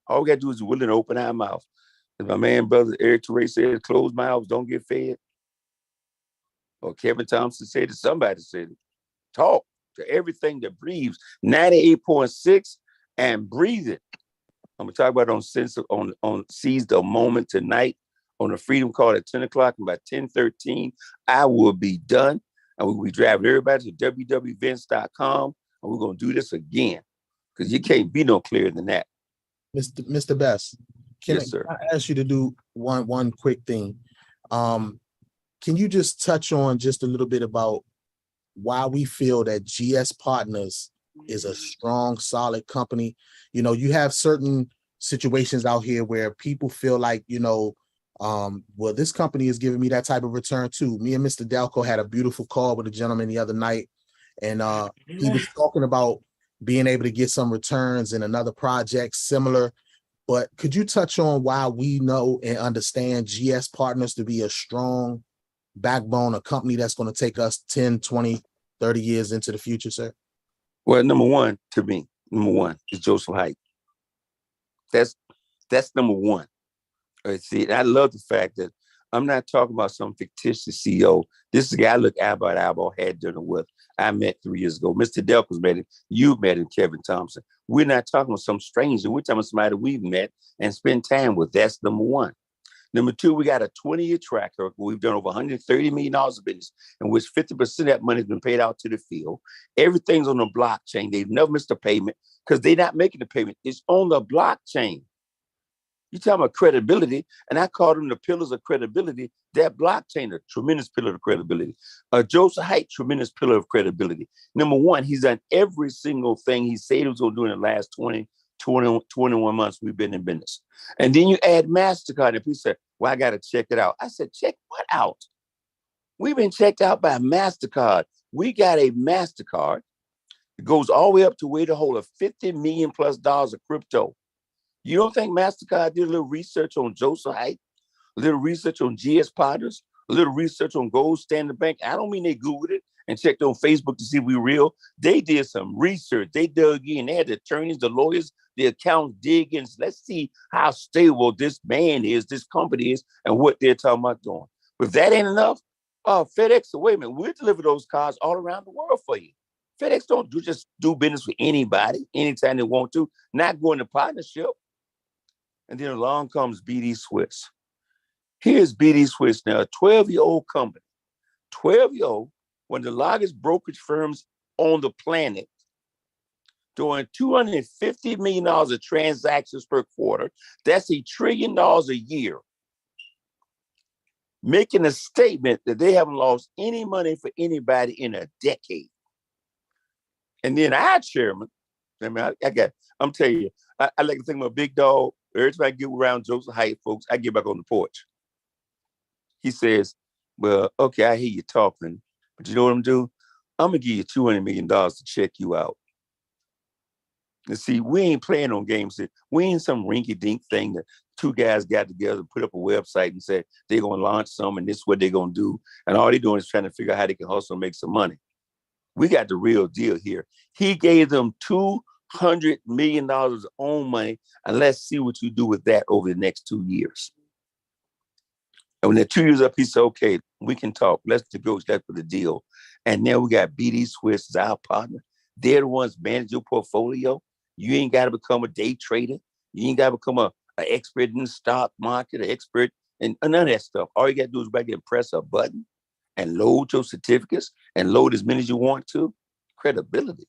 All we got to do is willing to open our mouth. As my man, brother Eric Teray said, closed mouths don't get fed. Or Kevin Thompson said it, somebody said it. Talk to everything that breathes. 98.6 and breathe it. I'm going to talk about it on Seize the Moment tonight on the Freedom Call at 10 o'clock. And by 10:13, I will be done. And we'll be driving everybody to www.events.com. And we're going to do this again because you can't be no clearer than that. Mr. Best, Yes, sir. I ask you to do one quick thing? Can you just touch on just a little bit about why we feel that GS Partners is a strong, solid company? You have certain situations out here where people feel like, well, this company is giving me that type of return too. Me and Mr. Delco had a beautiful call with a gentleman the other night, and he was talking about being able to get some returns in another project similar. But could you touch on why we know and understand GS Partners to be a strong backbone, a company that's going to take us 10, 20, 30 years into the future, sir? Well, number one is Joseph Haidt. That's number one. See, I love the fact that I'm not talking about some fictitious CEO. This is a guy I look eyeball to eyeball, had dinner with. I met 3 years ago. Mr. Delco's met him. You've met him, Kevin Thompson. We're not talking about some stranger. We're talking about somebody we've met and spent time with. That's number one. Number two, we got a 20-year track record. We've done over $130 million of business, in which 50% of that money has been paid out to the field. Everything's on the blockchain. They've never missed a payment because they're not making the payment. It's on the blockchain. You talking about credibility, and I call them the pillars of credibility. That blockchain, a tremendous pillar of credibility. Joseph Haidt, tremendous pillar of credibility. Number one, he's done every single thing he said he was going to do in the last 21 months we've been in business. And then you add MasterCard, and people say, well, I got to check it out. I said, check what out? We've been checked out by MasterCard. We got a MasterCard It goes all the way up to where to hold a $50 million plus of crypto. You don't think MasterCard did a little research on Joseph Height, a little research on GS Potters, a little research on Gold Standard Bank? I don't mean they Googled it and checked on Facebook to see if we real. They did some research. They dug in. They had the attorneys, the lawyers, the accountants dig in. Let's see how stable this man is, this company is, and what they're talking about doing. But if that ain't enough, FedEx, wait a minute, we'll deliver those cars all around the world for you. FedEx don't just do business with anybody, anytime they want to, not go into partnership. And then along comes BD Swiss. Here's BD Swiss now, a 12-year-old company, 12-year-old, one of the largest brokerage firms on the planet, doing $250 million of transactions per quarter. That's $1 trillion a year. Making a statement that they haven't lost any money for anybody in a decade. And then our chairman, I'm telling you, I like to think of a big dog. Every time I get around Joseph Height, folks, I get back on the porch. He says, well, okay, I hear you talking, but you know what I'm doing? I'm going to give you $200 million to check you out. And see, we ain't playing on games. We ain't some rinky-dink thing that two guys got together and put up a website and said they're going to launch some and this is what they're going to do. And all they're doing is trying to figure out how they can hustle and make some money. We got the real deal here. He gave them $200 million of own money, and let's see what you do with that over the next 2 years. And when they're 2 years up, he said, okay, we can talk. Let's negotiate for the deal. And now we got BD Swiss as our partner. They're the ones manage your portfolio. You ain't got to become a day trader. You ain't got to become an expert in the stock market, an expert in none of that stuff. All you got to do is back and press a button and load your certificates and load as many as you want to. Credibility.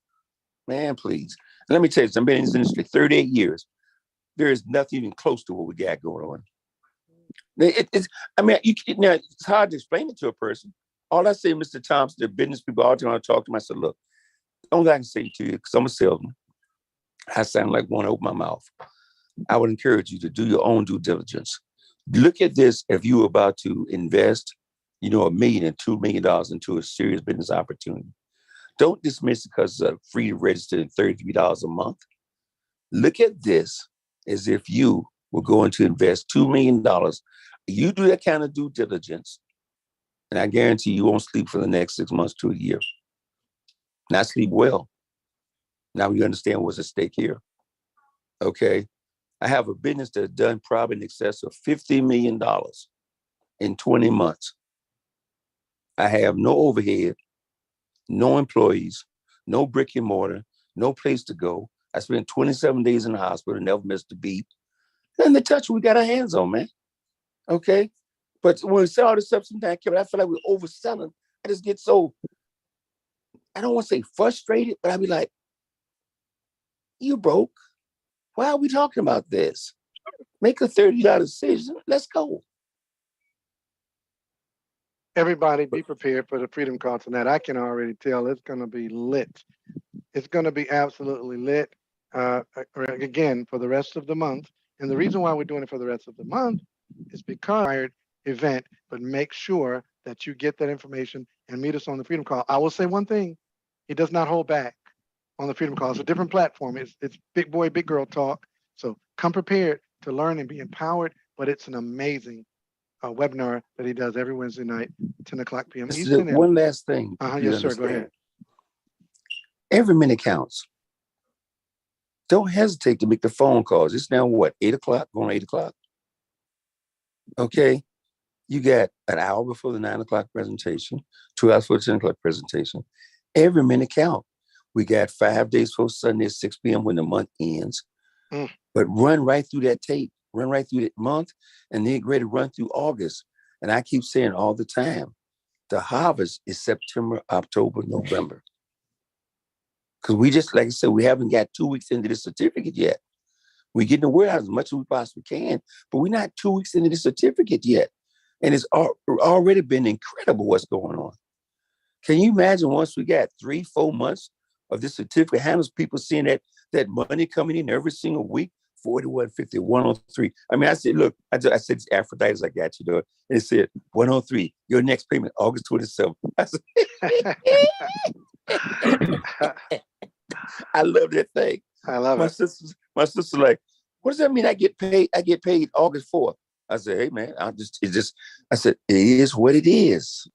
Man, please. And let me tell you, I've been in this industry 38 years. There is nothing even close to what we got going on. It's hard to explain it to a person. All I say, Mr. Thompson, the business people all the time I talk to them, I said, look, the only thing I can say to you, because I'm a salesman, I sound like one to open my mouth. I would encourage you to do your own due diligence. Look at this if you're about to invest, $1 million and $2 million into a serious business opportunity. Don't dismiss it because it's free to register and $33 a month. Look at this as if you were going to invest $2 million. You do that kind of due diligence, and I guarantee you won't sleep for the next 6 months to a year. Not sleep well. Now you understand what's at stake here. Okay. I have a business that's done probably in excess of $50 million in 20 months. I have no overhead, no employees, no brick and mortar, no place to go. I spent 27 days in the hospital and never missed a beat. And the touch we got our hands on, man. Okay. But when we sell all this stuff, sometimes I feel like we're overselling. I just get so, I don't want to say frustrated, but I be like, you broke. Why are we talking about this? Make a $30 decision. Let's go. Everybody be prepared for the Freedom Call tonight. I can already tell it's going to be lit. It's going to be absolutely lit. Again, for the rest of the month. And the reason why we're doing it for the rest of the month is because event, but make sure that you get that information and meet us on the Freedom Call. I will say one thing. He does not hold back on the Freedom Call. It's a different platform. It's big boy, big girl talk. So come prepared to learn and be empowered, but it's an amazing webinar that he does every Wednesday night, 10 o'clock p.m. Eastern. One last thing. Yes, sir. Go ahead. Every minute counts. Don't hesitate to make the phone calls. It's now what, 8 o'clock, going 8 o'clock? Okay. You got an hour before the 9 o'clock presentation, 2 hours before the 10 o'clock presentation. Every minute count. We got 5 days before Sunday at 6 p.m. when the month ends. But run right through that tape, run right through that month, and then get ready to run through August. And I keep saying all the time, the harvest is September, October, November. Because we just, like I said, we haven't got 2 weeks into the certificate yet. We're getting the word out as much as we possibly can, but we're not 2 weeks into the certificate yet. And it's already been incredible what's going on. Can you imagine once we got 3-4 months of this certificate handles, people seeing that money coming in every single week, 41, 50, 103. I mean, I said, look, I said, it's Aphrodite, I got you, though. And it said, 103, your next payment, August 27th. I said, I love that thing. I love My it. sister like, what does that mean? I get paid August 4th. I said, hey man, I said, it is what it is.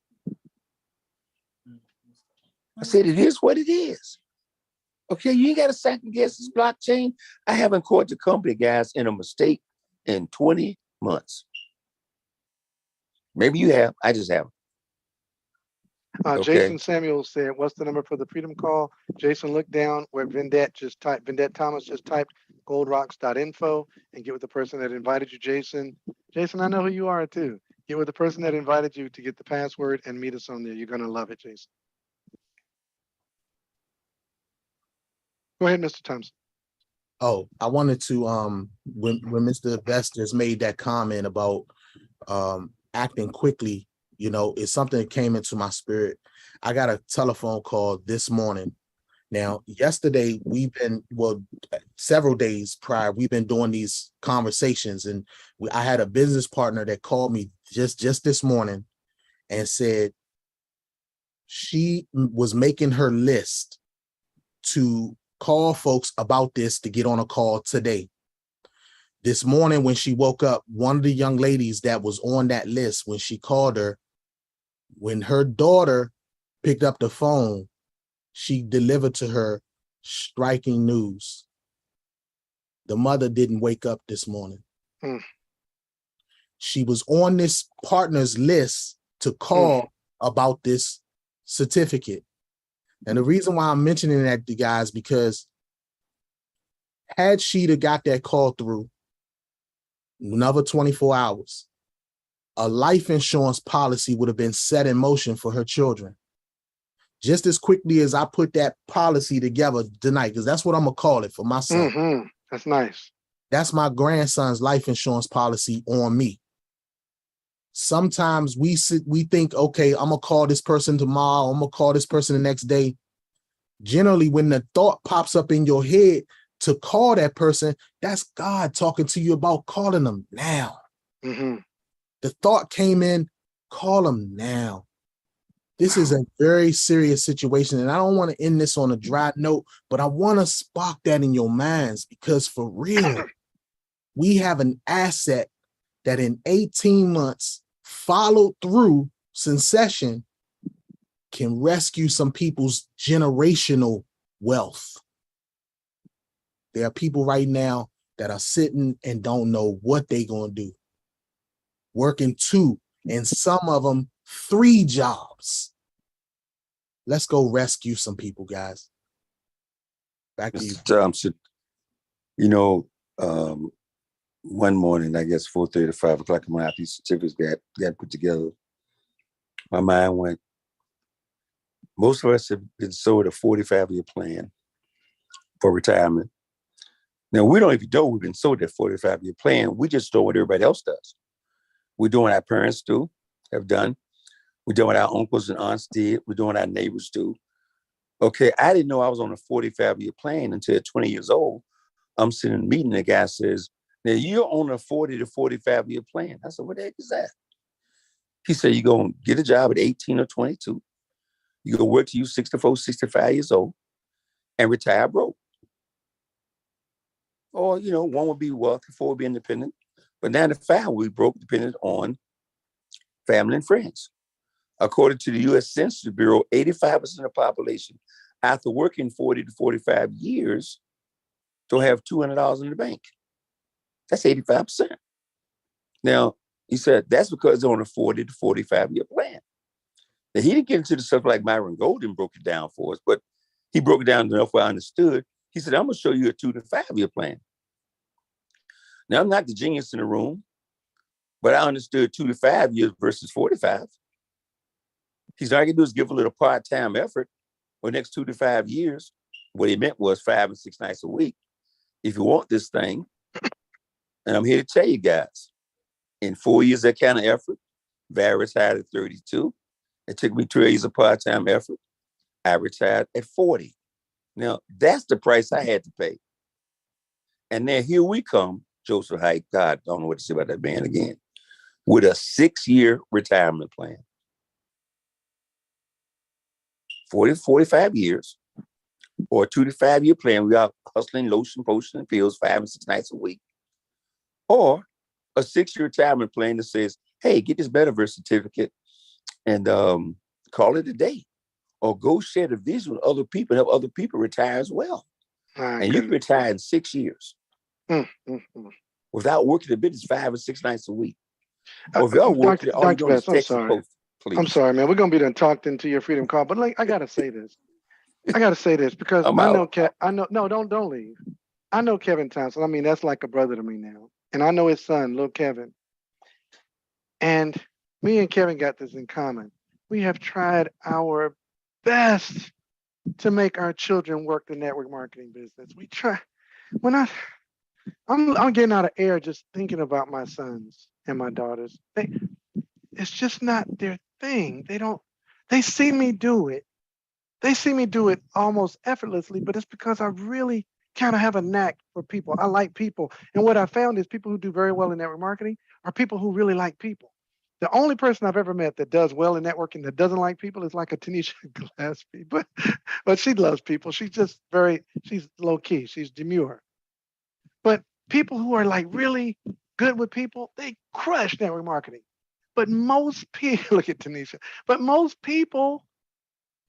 I said, it is what it is. Okay, you ain't got to second guess this blockchain. I haven't caught the company guys in a mistake in 20 months. Maybe you have. I just haven't. Okay. Jason Samuel said, what's the number for the Freedom Call? Jason, look down where Vendette Thomas just typed goldrocks.info and get with the person that invited you, Jason. Jason, I know who you are too. Get with the person that invited you to get the password and meet us on there. You're going to love it, Jason. Go ahead, Mr. Thompson. Oh, I wanted to when Mr. Vesters made that comment about acting quickly, you know, it's something that came into my spirit. I got a telephone call this morning. Now, yesterday several days prior, we've been doing these conversations, and I had a business partner that called me just this morning and said she was making her list to call folks about this to get on a call today. This morning when she woke up, one of the young ladies that was on that list, when she called her, when her daughter picked up the phone, she delivered to her striking news. The mother didn't wake up this morning. She was on this partner's list to call about this certificate. And the reason why I'm mentioning that to guys, because had she got that call through another 24 hours, a life insurance policy would have been set in motion for her children. Just as quickly as I put that policy together tonight, because that's what I'm going to call it for my son. That's nice. That's my grandson's life insurance policy on me. Sometimes we think, okay, I'm going to call this person tomorrow. I'm going to call this person the next day. Generally, when the thought pops up in your head to call that person, that's God talking to you about calling them now. The thought came in, call them now. This is a very serious situation, and I don't want to end this on a dry note, but I want to spark that in your minds, because for real, we have an asset that in 18 months, followed through succession, can rescue some people's generational wealth. There are people right now that are sitting and don't know what they're going to do, working 2, and some of them 3 jobs. Let's go rescue some people, guys. Back to you. Mr. Thompson, you know, one morning, I guess 4:30 to 5 o'clock, when these certificates got put together, my mind went, most of us have been sold a 45-year plan for retirement. Now, we don't even know we've been sold that 45-year plan. We just do what everybody else does. We're doing what our parents have done. We're doing what our uncles and aunts did. We're doing what our neighbors do. Okay, I didn't know I was on a 45-year plan until 20 years old. I'm sitting in a meeting, the guy says, now you're on a 40 to 45-year plan. I said, what the heck is that? He said, you're going to get a job at 18 or 22. You're going to work till you're 64, 65 years old and retire broke. Or, you know, 1 would be wealthy, 4 would be independent. But now the 5 will be broke, dependent on family and friends. According to the U.S. Census Bureau, 85% of the population, after working 40 to 45 years, don't have $200 in the bank. That's 85%. Now, he said that's because they're on a 40 to 45-year plan. Now, he didn't get into the stuff like Myron Golden broke it down for us, but he broke it down enough where I understood. He said, I'm going to show you a 2 to 5-year plan. Now, I'm not the genius in the room, but I understood 2 to 5 years versus 45. He's all I can do is give a little part-time effort for the next 2 to 5 years. What he meant was 5 and 6 nights a week. If you want this thing, and I'm here to tell you guys, in 4 years, that kind of effort, I retired at 32. It took me 2 years of part-time effort. I retired at 40. Now, that's the price I had to pay. And then here we come, Joseph Hike, God, I don't know what to say about that man again, with a 6-year retirement plan. 40 to 45 years, or a 2 to 5 year plan. We are hustling lotion, potion, and pills 5 and 6 nights a week. Or a 6-year retirement plan that says, hey, get this metaverse certificate and call it a day. Or go share the vision with other people, help other people retire as well. And you can retire in 6 years without working the business 5 or 6 nights a week. Or if you're working, all you're doing is text and post, please. I'm sorry, man. We're gonna be done talked into your freedom call, but like I gotta say this. Because no, don't leave. I know Kevin Thompson. I mean, that's like a brother to me now. And I know his son, little Kevin. And me and Kevin got this in common. We have tried our best to make our children work the network marketing business. We try. I'm getting out of air just thinking about my sons and my daughters. It's just not their thing. They see me do it. They see me do it almost effortlessly, but it's because I really kind of have a knack for people. I like people. And what I found is people who do very well in network marketing are people who really like people. The only person I've ever met that does well in networking that doesn't like people is like a Tanisha Gillespie, but she loves people. She's low key. She's demure. But people who are like really good with people, they crush network marketing. But most people, look at Tanisha, but most people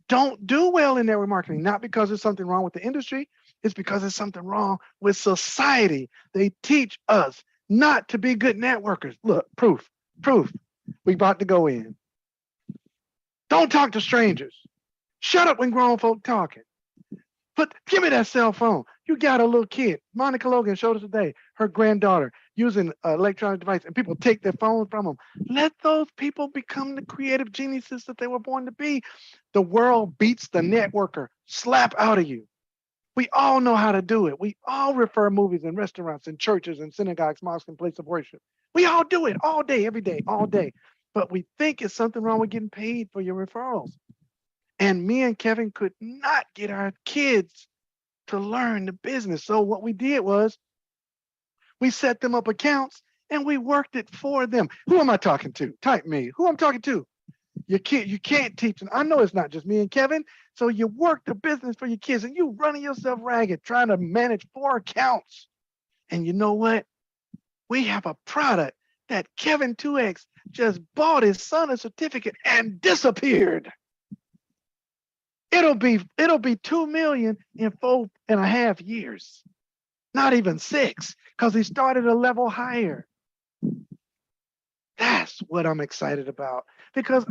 don't do well in network marketing, not because there's something wrong with the industry. It's because there's something wrong with society. They teach us not to be good networkers. Look, proof. We about to go in. Don't talk to strangers. Shut up when grown folk talking. But give me that cell phone. You got a little kid. Monica Logan showed us today, her granddaughter using an electronic device, and people take their phones from them. Let those people become the creative geniuses that they were born to be. The world beats the networker slap out of you. We all know how to do it. We all refer movies and restaurants and churches and synagogues, mosques, and places of worship. We all do it all day, every day, all day. But we think it's something wrong with getting paid for your referrals. And me and Kevin could not get our kids to learn the business. So what we did was we set them up accounts and we worked it for them. Who am I talking to? Type me. Who I'm talking to? Your kid. You can't teach them. I know it's not just me and Kevin. So you work the business for your kids and you running yourself ragged trying to manage 4 accounts. And you know what? We have a product that Kevin 2X just bought his son a certificate and disappeared. It'll be 2 million in 4.5 years. Not even 6, because he started a level higher. That's what I'm excited about. Because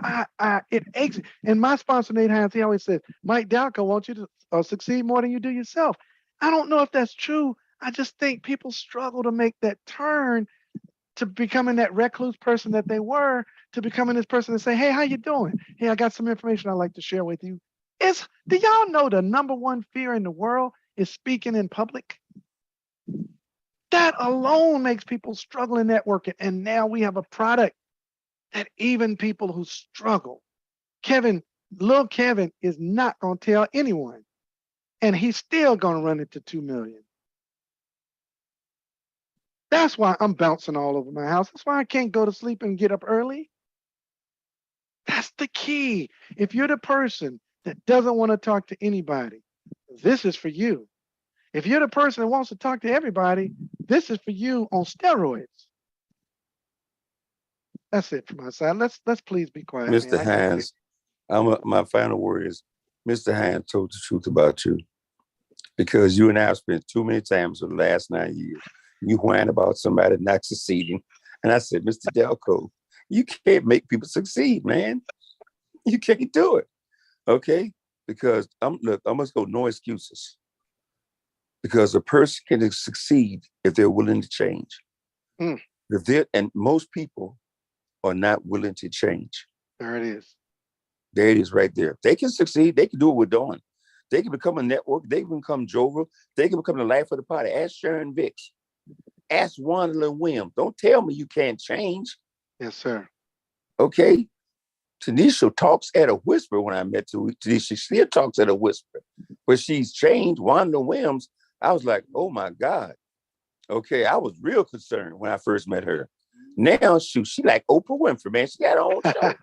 it aches. And my sponsor, Nate Hines, he always says, Mike Dalco wants you to succeed more than you do yourself. I don't know if that's true. I just think people struggle to make that turn to becoming that recluse person that they were, to becoming this person to say, hey, how you doing? Hey, I got some information I'd like to share with you. Do y'all know the number one fear in the world is speaking in public? That alone makes people struggle in networking. And now we have a product that even people who struggle, little Kevin is not going to tell anyone. And he's still going to run into 2 million. That's why I'm bouncing all over my house. That's why I can't go to sleep and get up early. That's the key. If you're the person that doesn't want to talk to anybody, this is for you. If you're the person that wants to talk to everybody, this is for you on steroids. That's it from my side. Let's please be quiet. Mr. Hines, my final word is, Mr. Hines told the truth about you, because you and I have spent too many times for the last 9 years. You whine about somebody not succeeding. And I said, Mr. Delco, you can't make people succeed, man. You can't do it. Okay? Because I must go no excuses. Because a person can succeed if they're willing to change. And most people are not willing to change. There it is. There it is right there. They can succeed. They can do what we're doing. They can become a network. They can become Jover. They can become the life of the party. Ask Sharon Vicks. Ask Wanda Williams. Don't tell me you can't change. Yes, sir. Okay? Tanisha talks at a whisper. When I met Tanisha, she still talks at a whisper. But she's changed. Wanda Williams, I was like, oh my God. Okay, I was real concerned when I first met her. Now, she like Oprah Winfrey, man. She got her own show.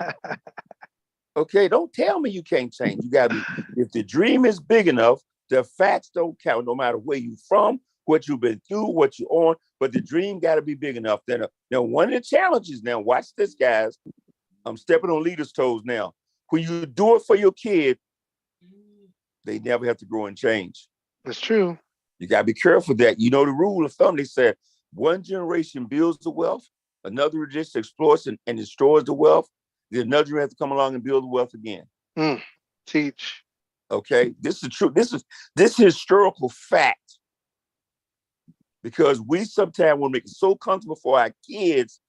Okay, don't tell me you can't change. You got to be, if the dream is big enough, The facts don't count, no matter where you're from, what you've been through, what you're on. But the dream got to be big enough. Now, one of the challenges. Now, watch this, guys. I'm stepping on leaders' toes now. When you do it for your kid, they never have to grow and change. That's true. You got to be careful that. You know the rule of thumb. They said one generation builds the wealth, another just exploits and destroys the wealth. Then another generation has to come along and build the wealth again. Teach. Okay, this is true. This is historical fact. Because we sometimes want to make it so comfortable for our kids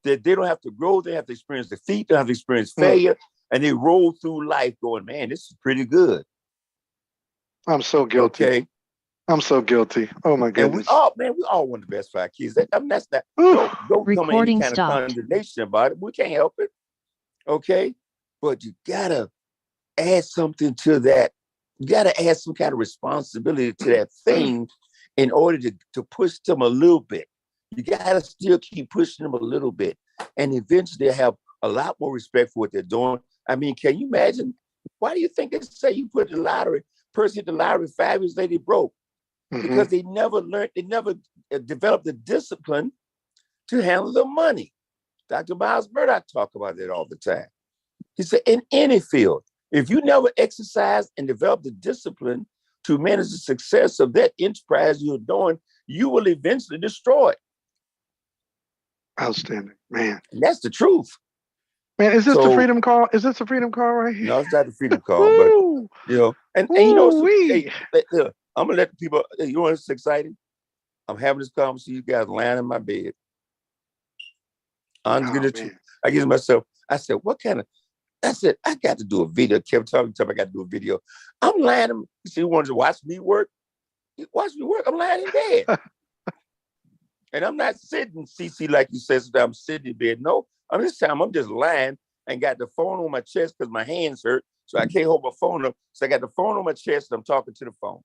that they don't have to grow, they have to experience defeat, they have to experience failure, and they roll through life going, man, this is pretty good. I'm so guilty. Okay. I'm so guilty. Oh my goodness. And we all want the best for our kids. That's not don't come in any kind of condemnation about it. We can't help it. Okay. But you gotta add something to that. You gotta add some kind of responsibility to that thing in order to push them a little bit. You gotta still keep pushing them a little bit. And eventually they'll have a lot more respect for what they're doing. I mean, can you imagine? Why do you think they say you put the lottery, person hit the lottery 5 years later, they broke? Because they never learned, they never developed the discipline to handle the money. Dr. Miles Murdoch talked about that all the time. He said, in any field, if you never exercise and develop the discipline to manage the success of that enterprise you're doing, you will eventually destroy it. Outstanding, man. And that's the truth. Man, is this the freedom call? Is this the freedom call right here? No, it's not the freedom call, but and you know, I'm gonna let the people. You know what's exciting? I'm having this conversation. You guys lying in my bed. I'm gonna. I give myself. I said, "What kind of?" I said, "I got to do a video." Kevin told me I got to do a video. I'm lying. She wanted to watch me work. Watch me work. I'm lying in bed, and I'm not sitting, CC, like you said. I'm sitting in bed. No, this time I'm just lying and got the phone on my chest because my hands hurt, so I can't hold my phone up. So I got the phone on my chest and I'm talking to the phone.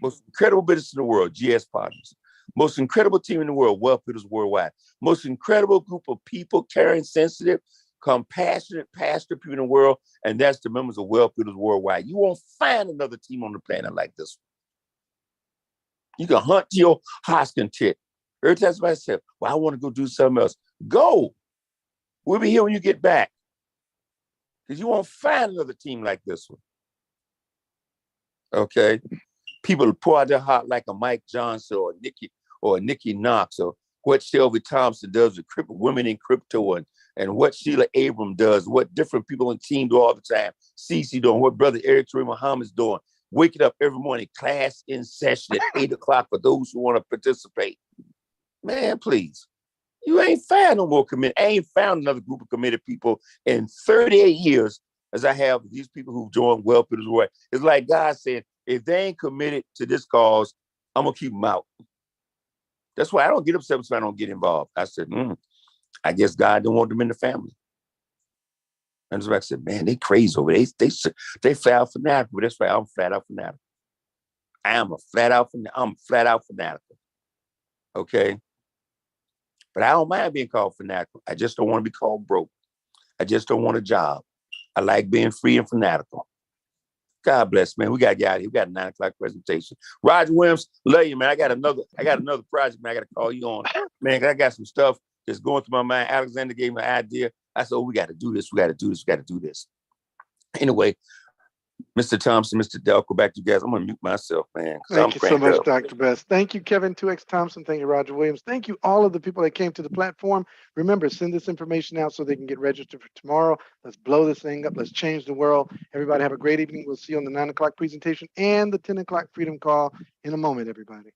Most incredible business in the world, GS Partners. Most incredible team in the world, Wealth Builders Worldwide. Most incredible group of people, caring, sensitive, compassionate, passionate people in the world, and that's the members of Wealth Builders Worldwide. You won't find another team on the planet like this one. You can hunt to your heart's content. Every time somebody says, well, I want to go do something else, go. We'll be here when you get back. Because you won't find another team like this one. Okay? People pour out their heart like a Mike Johnson or a Nikki Knox, or what Shelby Thompson does with women in crypto, and what Sheila Abram does, what different people on the team do all the time. Cece doing, what brother Eric Ture Muhammad's doing. Waking up every morning, class in session at 8 o'clock for those who want to participate. Man, please. You ain't found no more committed. I ain't found another group of committed people in 38 years as I have these people who've joined Wealth Builders Worldwide. It's like God said, if they ain't committed to this cause, I'm going to keep them out. That's why I don't get upset if I don't get involved. I said, I guess God don't want them in the family. And so I said, man, they crazy over there. They flat out fanatical. That's right, I'm flat out fanatical. I'm flat out fanatical. Okay? But I don't mind being called fanatical. I just don't want to be called broke. I just don't want a job. I like being free and fanatical. God bless, man. We got to get out of here. We got a 9 o'clock presentation. Roger Williams, love you, man. I got another project, man. I got to call you on. Man, I got some stuff that's going through my mind. Alexander gave me an idea. I said, we got to do this. We got to do this. We got to do this. Anyway, Mr. Thompson, Mr. Delco, back to you guys. I'm going to mute myself, man. Thank you so much, Dr. Best. Thank you, Kevin 2X Thompson. Thank you, Roger Williams. Thank you, all of the people that came to the platform. Remember, send this information out so they can get registered for tomorrow. Let's blow this thing up. Let's change the world. Everybody have a great evening. We'll see you on the 9 o'clock presentation and the 10 o'clock freedom call in a moment, everybody.